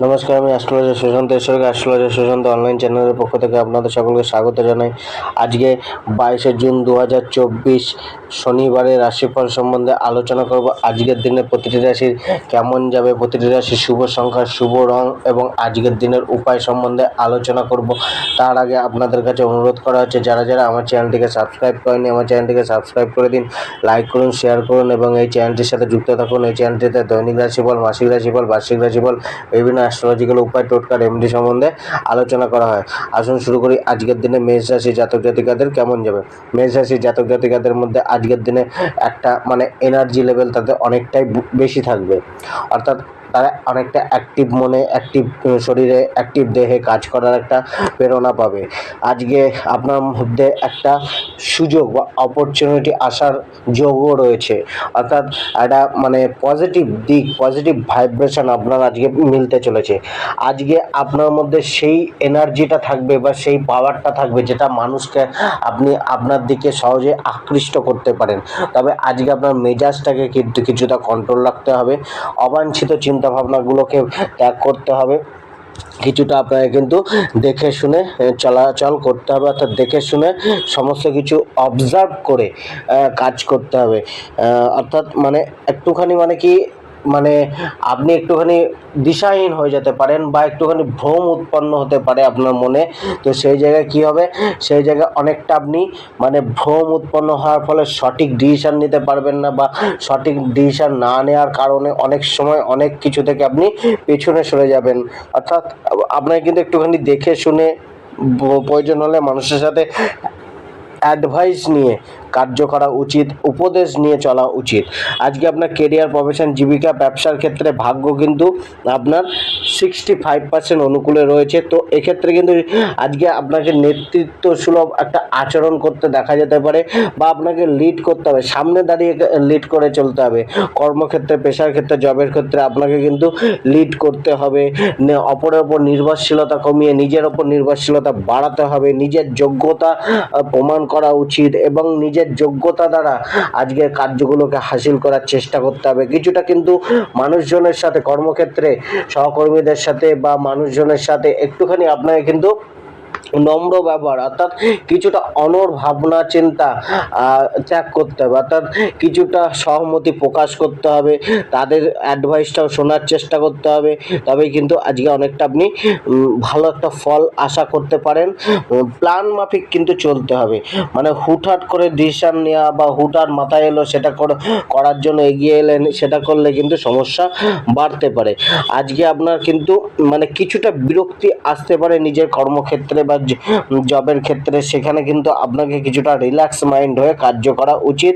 নমস্কার, আমি অ্যাস্ট্রোলজার সুশান্ত ঈশ্বরকে অ্যাস্ট্রোলজার সুশান্ত অনলাইন চ্যানেলের পক্ষ থেকে আপনাদের সকলকে স্বাগত জানাই। আজকে 22শে জুন 2024 শনিবারের রাশিফল সম্বন্ধে আলোচনা করব। আজকের দিনে প্রতিটি রাশির কেমন যাবে, প্রতিটি রাশির শুভ সংখ্যা, শুভ রং এবং আজকের দিনের উপায় সম্বন্ধে আলোচনা করব। তার আগে আপনাদের কাছে অনুরোধ করা হচ্ছে, যারা যারা আমার চ্যানেলটিকে সাবস্ক্রাইব করেনি আমার চ্যানেলটিকে সাবস্ক্রাইব করে দিন, লাইক করুন, শেয়ার করুন এবং এই চ্যানেলটির সাথে যুক্ত থাকুন। এই চ্যানেলটিতে দৈনিক রাশিফল, মাসিক রাশিফল, বার্ষিক রাশিফল, বিভিন্ন অ্যাস্ট্রোলজিক্যাল উপায়, টোটকা, রেমেডি সম্বন্ধে আলোচনা করা হয়। আসুন শুরু করি। আজকের দিনে মেষ রাশি জাতক জাতিকাদের কেমন যাবে। মেষ রাশি জাতক জাতিকাদের মধ্যে আজকের দিনে একটা এনার্জি লেভেল তাদের অনেকটাই বেশি থাকবে, অর্থাৎ তারা অনেকটা অ্যাক্টিভ মনে, অ্যাক্টিভ শরীরে, অ্যাক্টিভ দেহে কাজ করার একটা প্রেরণা পাবে। আজকে আপনার মধ্যে একটা সুযোগ বা অপরচুনিটি আসার যোগও রয়েছে, অর্থাৎ একটা পজিটিভ দিক, পজিটিভ ভাইব্রেশন আপনার আজকে মিলতে চলেছে। আজকে আপনার মধ্যে সেই এনার্জিটা থাকবে বা সেই পাওয়ারটা থাকবে যেটা মানুষকে আপনি আপনার দিকে সহজে আকৃষ্ট করতে পারেন। তবে আজকে আপনার মেজাজটাকে কিন্তু কিছুটা কন্ট্রোল রাখতে হবে, অবাঞ্ছিত চিন্তাভাবনাগুলোকে ত্যাগ করতে হবে, কিছুটা আপনাকে কিন্তু দেখে শুনে চলাচল করতে হবে, অর্থাৎ দেখে শুনে সমস্ত কিছু অবজার্ভ করে কাজ করতে হবে। অর্থাৎ একটুখানি কি আপনি একটুখানি দিশাহীন হয়ে যেতে পারেন বা একটুখানি ভ্রম উৎপন্ন হতে পারে আপনার মনে। তো সেই জায়গায় কি হবে, সেই জায়গায় অনেকটা আপনি ভ্রম উৎপন্ন হওয়ার ফলে সঠিক ডিসিশন নিতে পারবেন না, বা সঠিক ডিসিশন না নেওয়ার কারণে অনেক সময় অনেক কিছু থেকে আপনি পেছনে সরে যাবেন। অর্থাৎ আপনাকে কিন্তু একটুখানি দেখে শুনে, প্রয়োজন হলে মানুষের সাথে অ্যাডভাইস নিয়ে কার্য করা উচিত, উপদেশ নিয়ে চলা উচিত। আজকে আপনার কেরিয়ার, প্রফেশন, জীবিকা, ব্যবসার ক্ষেত্রে ভাগ্য কিন্তু আপনার 65% অনুকূলে রয়েছে। তো এক্ষেত্রে কিন্তু আজকে আপনাকে নেতৃত্ব সুলভ একটা আচরণ করতে দেখা যেতে পারে, বা আপনাকে লিড করতে হবে, সামনে দাঁড়িয়ে লিড করে চলতে হবে। কর্মক্ষেত্রে, পেশার ক্ষেত্রে, জবের ক্ষেত্রে আপনাকে কিন্তু লিড করতে হবে। অপরের ওপর নির্ভরশীলতা কমিয়ে নিজের ওপর নির্ভরশীলতা বাড়াতে হবে। নিজের যোগ্যতা প্রমাণ করা উচিত এবং নিজের যোগ্যতা দ্বারা আজকের কার্যগুলোকে হাসিল করার চেষ্টা করতে হবে। কিছুটা কিন্তু মানুষজনের সাথে, কর্মক্ষেত্রে সহকর্মীদের সাথে বা মানুষজনের সাথে একটুখানি আপনাকে কিন্তু নম্র ব্যবহার, অর্থাৎ কিছুটা অনড় ভাবনা চিন্তা ত্যাগ করতে হবে, অর্থাৎ কিছুটা সহমতি প্রকাশ করতে হবে, তাদের অ্যাডভাইসটাও শোনার চেষ্টা করতে হবে। তবেই কিন্তু আজকে অনেকটা আপনি ভালো একটা ফল আশা করতে পারেন। প্ল্যান মাফিক কিন্তু চলতে হবে, হুটহাট করে ডিসিশন নেওয়া বা হুটহাট মাথায় এলো সেটা করার জন্য এগিয়ে এলেন, সেটা করলে কিন্তু সমস্যা বাড়তে পারে। আজকে আপনার কিন্তু কিছুটা বিরক্তি আসতে পারে নিজের কর্মক্ষেত্রে বা জবের ক্ষেত্রে। সেখানে কিন্তু আপনাকে কিছুটা রিল্যাক্স মাইন্ড হয়ে কার্য করা উচিত,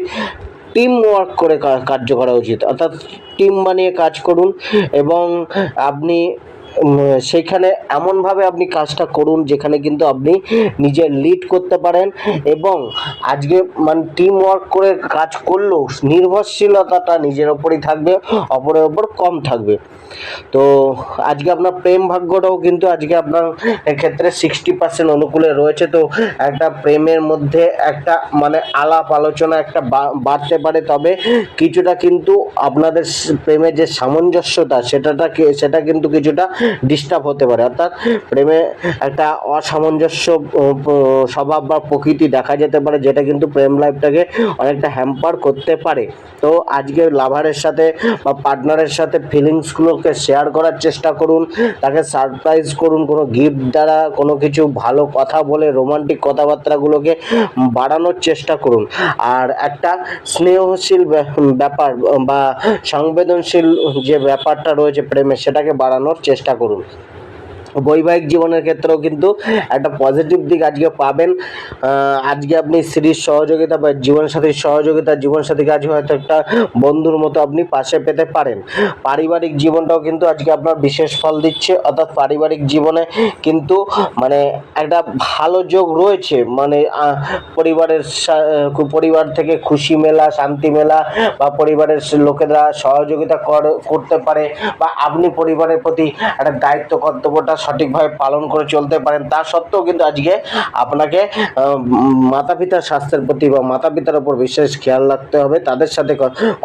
টিম ওয়ার্ক করে কার্য করা উচিত, অর্থাৎ টিম বানিয়ে কাজ করুন এবং আপনি সেইখানে এমনভাবে আপনি কাজটা করুন যেখানে কিন্তু আপনি নিজে লিড করতে পারেন। এবং আজকে টিম ওয়ার্ক করে কাজ করলেও নির্ভরশীলতাটা নিজের ওপরই থাকবে, অপরের ওপর কম থাকবে। তো আজকে আপনার প্রেম ভাগ্যটাও কিন্তু আজকে আপনার ক্ষেত্রে 60% অনুকূলে রয়েছে। তো একটা প্রেমের মধ্যে একটা আলাপ আলোচনা একটা বাড়তে পারে, তবে কিছুটা কিন্তু আপনাদের প্রেমের যে সামঞ্জস্যতা সেটা কিন্তু কিছুটা ডিস্টার্ব হতে পারে, অর্থাৎ প্রেমে একটা অসামঞ্জস্য স্বভাব বা প্রকৃতি দেখা যেতে পারে, যেটা কিন্তু প্রেম লাইফটাকে অনেকটা হ্যাম্পার করতে পারে। তো আজকে লাভারের সাথে বা পার্টনারের সাথে ফিলিংসগুলোকে শেয়ার করার চেষ্টা করুন, তাকে সারপ্রাইজ করুন কোনো গিফট দ্বারা, কোনো কিছু ভালো কথা বলে রোমান্টিক কথাবার্তাগুলোকে বাড়ানোর চেষ্টা করুন। আর একটা স্নেহশীল ব্যাপার বা সংবেদনশীল যে ব্যাপারটা রয়েছে প্রেমের, সেটাকে বাড়ানোর চেষ্টা করুন। বৈবাহিক জীবনের ক্ষেত্রেও কিন্তু একটা পজিটিভ দিক আজকে পাবেন। আজকে আপনি স্ত্রীর সহযোগিতা বা জীবনসাথীর সহযোগিতা, জীবনসাথীকে আজকে হয়তো একটা বন্ধুর মতো আপনি পাশে পেতে পারেন। পারিবারিক জীবনটাও কিন্তু আজকে আপনার বিশেষ ফল দিচ্ছে, অর্থাৎ পারিবারিক জীবনে কিন্তু একটা ভালো যোগ রয়েছে। পরিবার থেকে খুশি মেলা, শান্তি মেলা, বা পরিবারের লোকেরা সহযোগিতা করতে পারে, বা আপনি পরিবারের প্রতি একটা দায়িত্ব কর্তব্যটা সঠিকভাবে পালন করে চলতে পারেন, তা সত্ত্বেও কিন্তু আজকে আপনাকে মাতা পিতার স্বাস্থ্যের প্রতি বা মাতা পিতার উপর বিশেষ খেয়াল রাখতে হবে। তাদের সাথে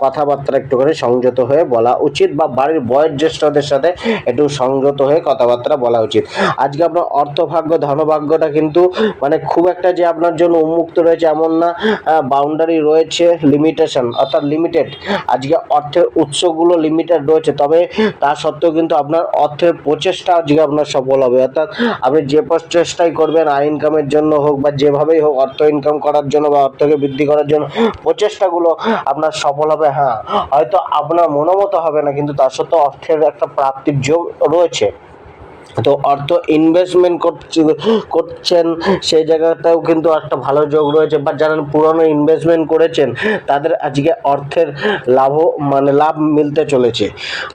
কথাবার্তা একটুখানি সংযত হয়ে বলা উচিত, বা বাড়ির বয়োজ্যেষ্ঠদের সাথে একটু সংযত হয়ে কথাবার্তা বলা উচিত। আজকে আপনার অর্থভাগ্য ধনভাগ্যটা কিন্তু মানে খুব একটা যে আপনার জন্য উন্মুক্ত রয়েছে এমন না, বাউন্ডারি রয়েছে, লিমিটেশন অর্থাৎ লিমিটেড। আজকে অর্থের উৎসগুলো লিমিটেড রয়েছে, তবে তা সত্ত্বেও কিন্তু আপনার অর্থের প্রচেষ্টা আজকে আপনার সফল হবে। অর্থাৎ আপনি যে প্রচেষ্টাই করবেন আয় ইনকামের জন্য হোক বা যেভাবেই হোক, অর্থ ইনকাম করার জন্য বা অর্থকে বৃদ্ধি করার জন্য প্রচেষ্টাগুলো আপনার সফল হবে। হ্যাঁ, হয়তো আপনার মনোমতো হবে না, কিন্তু তার সত্ত্বেও অর্থের একটা প্রাপ্তির যোগ রয়েছে। তো অর্থ ইনভেস্টমেন্ট করছেন সেই জায়গাটাও কিন্তু একটা ভালো যোগ রয়েছে, বা যারা পুরনো ইনভেস্টমেন্ট করেছেন তাদের আজকে অর্থের লাভ মিলতে চলেছে।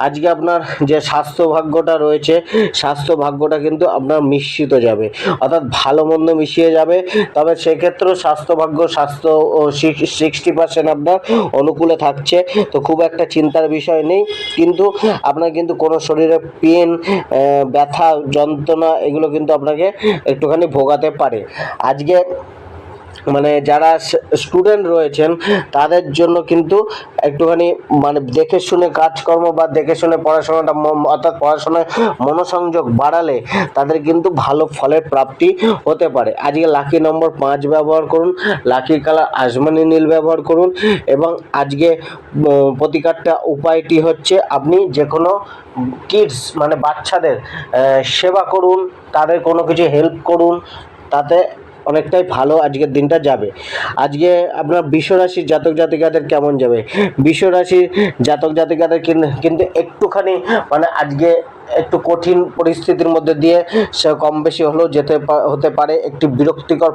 আজকে আপনার যে স্বাস্থ্য ভাগ্যটা রয়েছে, স্বাস্থ্য ভাগ্যটা কিন্তু আপনার মিশ্রিত যাবে, অর্থাৎ ভালো মন্দ মিশিয়ে যাবে। তবে সেক্ষেত্রেও স্বাস্থ্য 60% আপনার অনুকূলে থাকছে, তো খুব একটা চিন্তার বিষয় নেই। কিন্তু আপনার কিন্তু কোনো শরীরে পেন, ব্যথা, যন্ত্রণা এগুলো কিন্তু আপনাকে একটুখানি ভোগাতে পারে। আজকে মানে যারা স্টুডেন্ট রয়েছেন তাদের জন্য কিন্তু একটুখানি দেখে শুনে কাজকর্ম বা দেখে শুনে পড়াশোনাটা অর্থাৎ পড়াশোনায় মনোসংযোগ বাড়ালে তাদের কিন্তু ভালো ফলের প্রাপ্তি হতে পারে। আজকে লাকি নম্বর 5 ব্যবহার করুন, লাকি কালার আজমানি নীল ব্যবহার করুন, এবং আজকে প্রতিকারটা উপায়টি হচ্ছে আপনি যে কোনো কিডস বাচ্চাদের সেবা করুন, তাদের কোনো কিছু হেল্প করুন, তাতে অনেকটাই ভালো আজকের দিনটা যাবে। আজকে আপনার বৃষরাশির জাতক জাতিকাদের কেমন যাবে? বৃষরাশির জাতক জাতিকাদের কিন্তু একটুখানি আজকে একটু কঠিন পরিস্থিতির মধ্যে দিয়ে সে কম বেশি হলেও হতে পারে। একটি বিরক্তিকর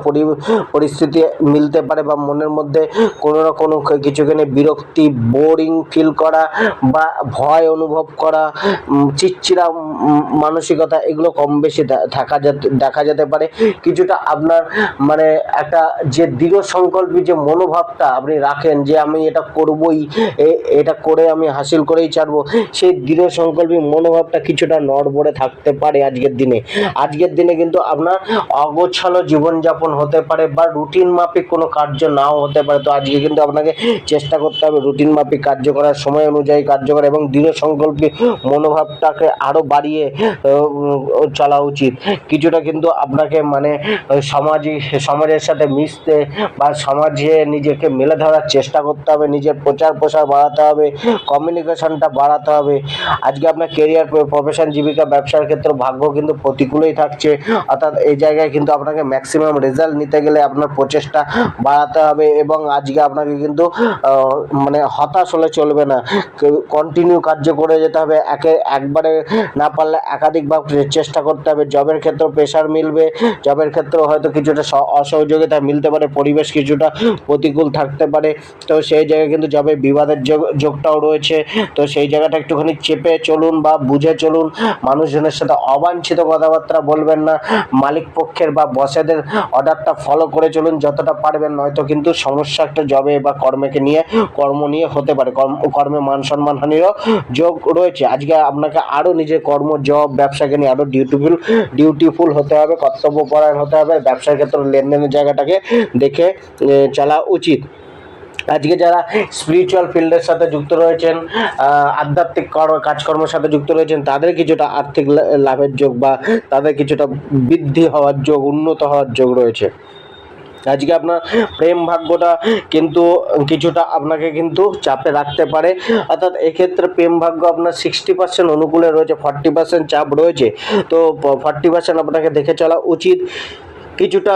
পরিস্থিতি মিলতে পারে, বা মনের মধ্যে কোনো না কোনো কিছুখানি বিরক্তি, বোরিং ফিল করা বা ভয় অনুভব করা, চিড়চিড়া মানসিকতা, এগুলো কম বেশি দেখা যেতে পারে। কিছুটা আপনার একটা যে দৃঢ় সংকল্পী যে মনোভাবটা আপনি রাখেন যে আমি এটা করবই, এটা করে আমি হাসিল করেই ছাড়বো, সেই দৃঢ় সংকল্পী মনোভাবটা কিছুটা নড়বড়ে থাকতে পারে আজকের দিনে কিন্তু আপনার অগোছালো জীবনযাপন হতে পারে, বা রুটিন মাফিক কোনো কার্য নাও হতে পারে। তো আজকে কিন্তু আপনাকে চেষ্টা করতে হবে রুটিন মাফিক কার্য করার, সময় অনুযায়ী কার্য করা, এবং দৃঢ় সংকল্পী মনোভাবটাকে আরো বাড়িয়ে চলা উচিত। কিছুটা কিন্তু আপনাকে সমাজের সাথে মিশতে বা সমাজে নিজেকে মেলে ধরার চেষ্টা করতে হবে, নিজের প্রচার প্রসার বাড়াতে হবে, কমিউনিকেশনটা বাড়াতে হবে। আজকে আপনার কেরিয়ার, প্রফেশন, জীবিকা, ব্যবসার ক্ষেত্রে ভাগ্য কিন্তু প্রতিকূলেই থাকছে, অর্থাৎ এই জায়গায় কিন্তু আপনাকে ম্যাক্সিমাম রেজাল্ট নিতে গেলে আপনার প্রচেষ্টা বাড়াতে হবে, এবং আজকে আপনাকে কিন্তু হতাশ হলে চলবে না, কন্টিনিউ কার্য করে যেতে হবে। একবারে না পারলে একাধিকবার চেষ্টা করতে হবে। জবের ক্ষেত্রে প্রেশার মিলবে, জবের ক্ষেত্রে হয়তো কিছুটা অসহযোগিতা মিলতে পারে, পরিবেশ কিছুটা প্রতিকূল থাকতে পারে। তো সেই জায়গায় কিন্তু জবে বিবাদের যোগটাও রয়েছে, তো সেই জায়গাটা একটুখানি চেপে চলুন বা বুঝে চলুন। মানুষজনের সাথে অবাঞ্ছিত কথাবার্তা বলবেন না, মালিক পক্ষের বা বসেদের অর্ডারটা ফলো করে চলুন যতটা পারবেন, নয়তো কিন্তু সমস্যা একটা জবে বা কর্ম নিয়ে হতে পারে। কর্মে মান সম্মান হানিরও যোগ রয়েছে। আজকে আপনাকে আরো নিজের কর্ম, জব, ব্যবসাকে নিয়ে আরো ডিউটিফুল হতে হবে, কর্তব্যপরায়ণ হতে হবে। ব্যবসার ক্ষেত্রে লেনদেনের জায়গাটাকে দেখে চলা উচিত। আজকে যারা স্পিরিচুয়াল ফিল্ডের সাথে যুক্ত রয়েছেন, আধ্যাত্মিক কাজকর্মের সাথে যুক্ত রয়েছেন, তাদের কিছুটা আর্থিক লাভের যোগ বা তাদের কিছুটা বৃদ্ধি হওয়ার যোগ, উন্নত হওয়ার যোগ রয়েছে। আজকে আপনার প্রেম ভাগ্যটা কিন্তু কিছুটা আপনাকে কিন্তু চাপে রাখতে পারে, অর্থাৎ এক্ষেত্রে প্রেম ভাগ্য আপনার 60% অনুকূলে রয়েছে, 40% চাপ রয়েছে। তো 40% আপনাকে দেখে চলা উচিত। কিছুটা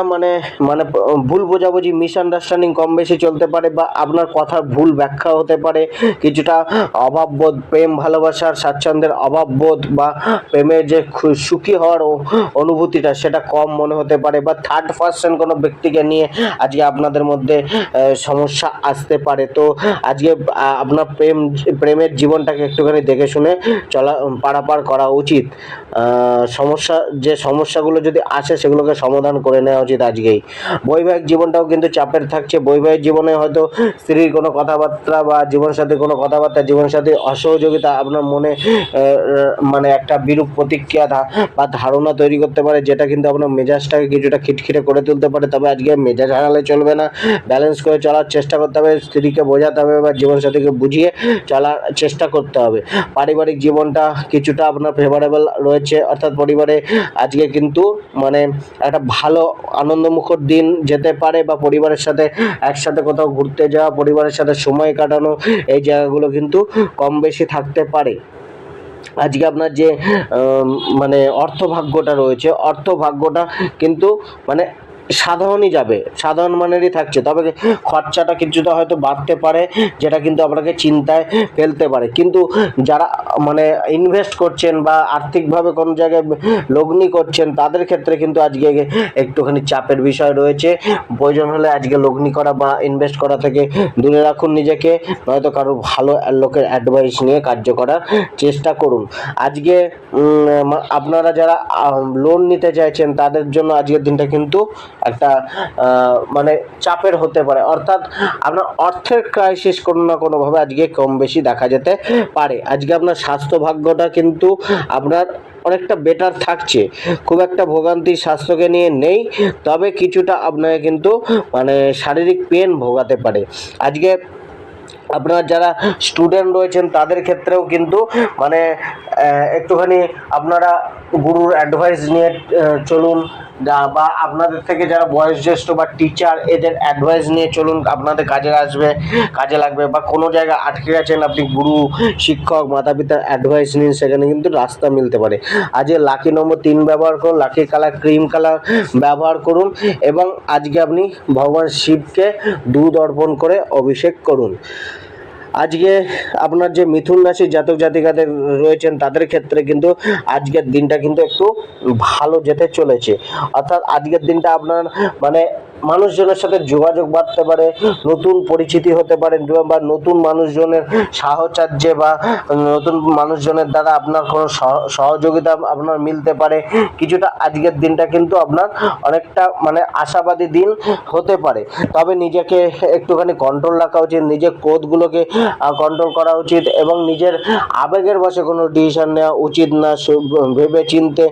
ভুল বোঝাবুঝি, মিসআন্ডারস্ট্যান্ডিং কম বেশি চলতে পারে, বা আপনার কথার ভুল ব্যাখ্যা হতে পারে। কিছুটা অভাববোধ, প্রেম ভালোবাসার স্বাচ্ছন্দ্যের অভাববোধ বা প্রেমের যে সুখী হওয়ার অনুভূতিটা সেটা কম মনে হতে পারে, বা থার্ড পার্সন কোনো ব্যক্তিকে নিয়ে আজকে আপনাদের মধ্যে সমস্যা আসতে পারে। তো আজকে আপনার প্রেমের জীবনটাকে একটুখানি দেখে শুনে পারাপার করা উচিত। সমস্যাগুলো যদি আসে সেগুলোকে সমাধান করে নেওয়া উচিত আজকেই। বৈবাহিক জীবনটাও কিন্তু চাপের থাকছে। বৈবাহিক জীবনে হয়তো স্ত্রীর কোনো কথাবার্তা বা জীবনসাথীর কোনো কথাবার্তা, জীবনসাথীর অসহযোগিতা আপনার মনে মানে একটা বিরূপ প্রতিক্রিয়া বা ধারণা তৈরি করতে পারে, যেটা কিন্তু আপনার মেজাজটাকে কিছুটা খিটখিটে করে তুলতে পারে। তবে আজকে মেজাজ হারালে চলবে না, ব্যালেন্স করে চলার চেষ্টা করতে হবে, স্ত্রীকে বোঝাতে হবে বা জীবনসাথীকে বুঝিয়ে চলার চেষ্টা করতে হবে। পারিবারিক জীবনটা কিছুটা আপনার ফেভারেবল রয়েছে, অর্থাৎ পরিবারে আজকে কিন্তু মানে একটা ভালো আনন্দমুখর দিন যেতে পারে, বা পরিবারের সাথে একসাথে কোথাও ঘুরতে যাওয়া, পরিবারের সাথে সময় কাটানো, এই জায়গাগুলো কিন্তু কম বেশি থাকতে পারে। আজকে আপনার যে মানে অর্থভাগ্যটা রয়েছে, অর্থভাগ্যটা কিন্তু মানে সাধারণই যাবে, সাধারণ মানেরই থাকছে। তবে খরচাটা কিছুটা হয়তো বাড়তে পারে, যেটা কিন্তু আপনাকে চিন্তায় ফেলতে পারে। কিন্তু যারা মানে ইনভেস্ট করছেন বা আর্থিকভাবে কোনো জায়গায় লগ্নি করছেন, তাদের ক্ষেত্রে কিন্তু আজকে একটুখানি চাপের বিষয় রয়েছে। প্রয়োজন হলে আজকে লগ্নি করা বা ইনভেস্ট করা থেকে দূরে রাখুন নিজেকে, নয়তো কারো ভালো লোকের অ্যাডভাইস নিয়ে কার্য করার চেষ্টা করুন। আজকে আপনারা যারা লোন নিতে চাইছেন, তাদের জন্য আজকের দিনটা কিন্তু একটা মানে চাপের হতে পারে, অর্থাৎ আপনার অর্থের ক্রাইসিস কোনো না কোনোভাবে আজকে কম বেশি দেখা যেতে পারে। আজকে আপনার স্বাস্থ্য ভাগ্যটা কিন্তু আপনার অনেকটা বেটার থাকছে, খুব একটা ভোগান্তি স্বাস্থ্যকে নিয়ে নেই, তবে কিছুটা আপনাকে কিন্তু মানে শারীরিক পেন ভোগাতে পারে। আজকে আপনার যারা স্টুডেন্ট রয়েছেন, তাদের ক্ষেত্রেও কিন্তু মানে একটুখানি আপনারা গুরুর অ্যাডভাইস নিয়ে চলুন, বা আপনাদের থেকে যারা বয়োজ্যেষ্ঠ বা টিচার, এদের অ্যাডভাইস নিয়ে চলুন, আপনাদের কাজে লাগবে। বা কোনো জায়গায় আটকে গেছেন, আপনি গুরু, শিক্ষক, মাতা পিতার অ্যাডভাইস নিন, সেখানে কিন্তু রাস্তা মিলতে পারে। আজকে লাকি নম্বর 3 ব্যবহার করুন, লাকি কালার ক্রিম কালার ব্যবহার করুন, এবং আজকে আপনি ভগবান শিবকে দুধ অর্পণ করে অভিষেক করুন। আজকে আপনার যে মিথুন রাশির জাতক জাতিকাদের রয়েছেন, তাদের ক্ষেত্রে কিন্তু আজকের দিনটা কিন্তু একটু ভালো যেতে চলেছে। অর্থাৎ আজকের দিনটা আপনার মানে মানুষজনের সাথে যোগাযোগ বাড়তে পারে, নতুন পরিচিতি হতে পারে, বা নতুন মানুষজনের সাহচর্যে বা নতুন মানুষজনের দ্বারা আপনার কোনো সহযোগিতা আপনার মিলতে পারে কিছুটা। আজকের দিনটা কিন্তু আপনার অনেকটা মানে আশাবাদী দিন হতে পারে। তবে নিজেকে একটুখানি কন্ট্রোল রাখা উচিত, নিজের ক্রোধগুলোকে কন্ট্রোল করা উচিত, এবং নিজের আবেগের বশে কোনো ডিসিশন নেওয়া উচিত না। ভেবে চিনতে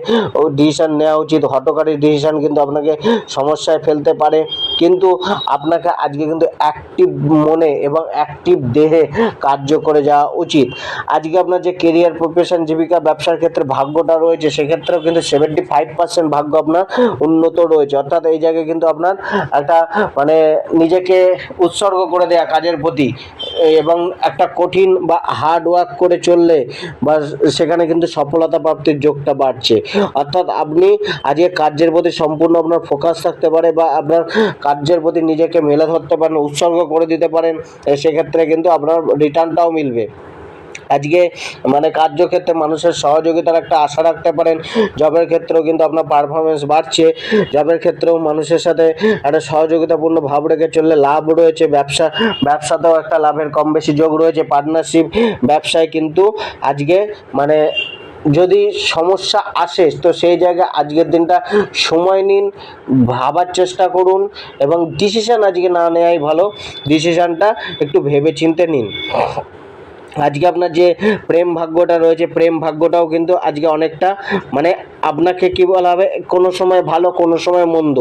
ডিসিশন নেওয়া উচিত। হঠকারী ডিসিশন কিন্তু আপনাকে সমস্যায় ফেলতে পারে। কিন্তু আপনাকে আজকে কিন্তু অ্যাক্টিভ মনে এবং অ্যাক্টিভ দেহে কার্য করে যাওয়া উচিত। আজকে আপনার যে কেরিয়ার, প্রফেশন, জীবিকা, ব্যবসার ক্ষেত্রে ভাগ্যটা রয়েছে, সেক্ষেত্রেও কিন্তু 75% ভাগ্য আপনার উন্নত রয়েছে। অর্থাৎ এই জায়গায় কিন্তু আপনার একটা মানে নিজেকে উৎসর্গ করে দেয়া কাজের প্রতি, এবং একটা কঠিন বা হার্ড ওয়ার্ক করে চললে বা সেখানে কিন্তু সফলতা প্রাপ্তির যোগটা বাড়ছে। অর্থাৎ আপনি আজকে কার্যের প্রতি সম্পূর্ণ আপনার ফোকাস থাকতে পারে, বা আপনার কার্যের প্রতি নিজেকে মেলে ধরতে পারেন, উৎসর্গ করে দিতে পারেন, সেক্ষেত্রে কিন্তু আপনার রিটার্নটাও মিলবে। আজকে মানে কার্যক্ষেত্রে মানুষের সহযোগিতার একটা আশা রাখতে পারেন। জবের ক্ষেত্রেও কিন্তু আপনার পারফরমেন্স বাড়ছে, জবের ক্ষেত্রেও মানুষের সাথে একটা সহযোগিতাপূর্ণ ভাব রেখে চললে লাভ রয়েছে। ব্যবসাতেও একটা লাভের কম বেশি যোগ রয়েছে। পার্টনারশিপ ব্যবসায় কিন্তু আজকে মানে যদি সমস্যা আসে, তো সেই জায়গায় আজকের দিনটা সময় নিন, ভাবার চেষ্টা করুন, এবং ডিসিশন আজকে না নেওয়াই ভালো, ডিসিশনটা একটু ভেবে চিন্তে নিন। আজকে আপনার যে প্রেম ভাগ্যটা রয়েছে, প্রেম ভাগ্যটাও কিন্তু আজকে অনেকটা মানে আপনাকে কি বলা হবে, কোনো সময় ভালো, কোনো সময় মন্দ,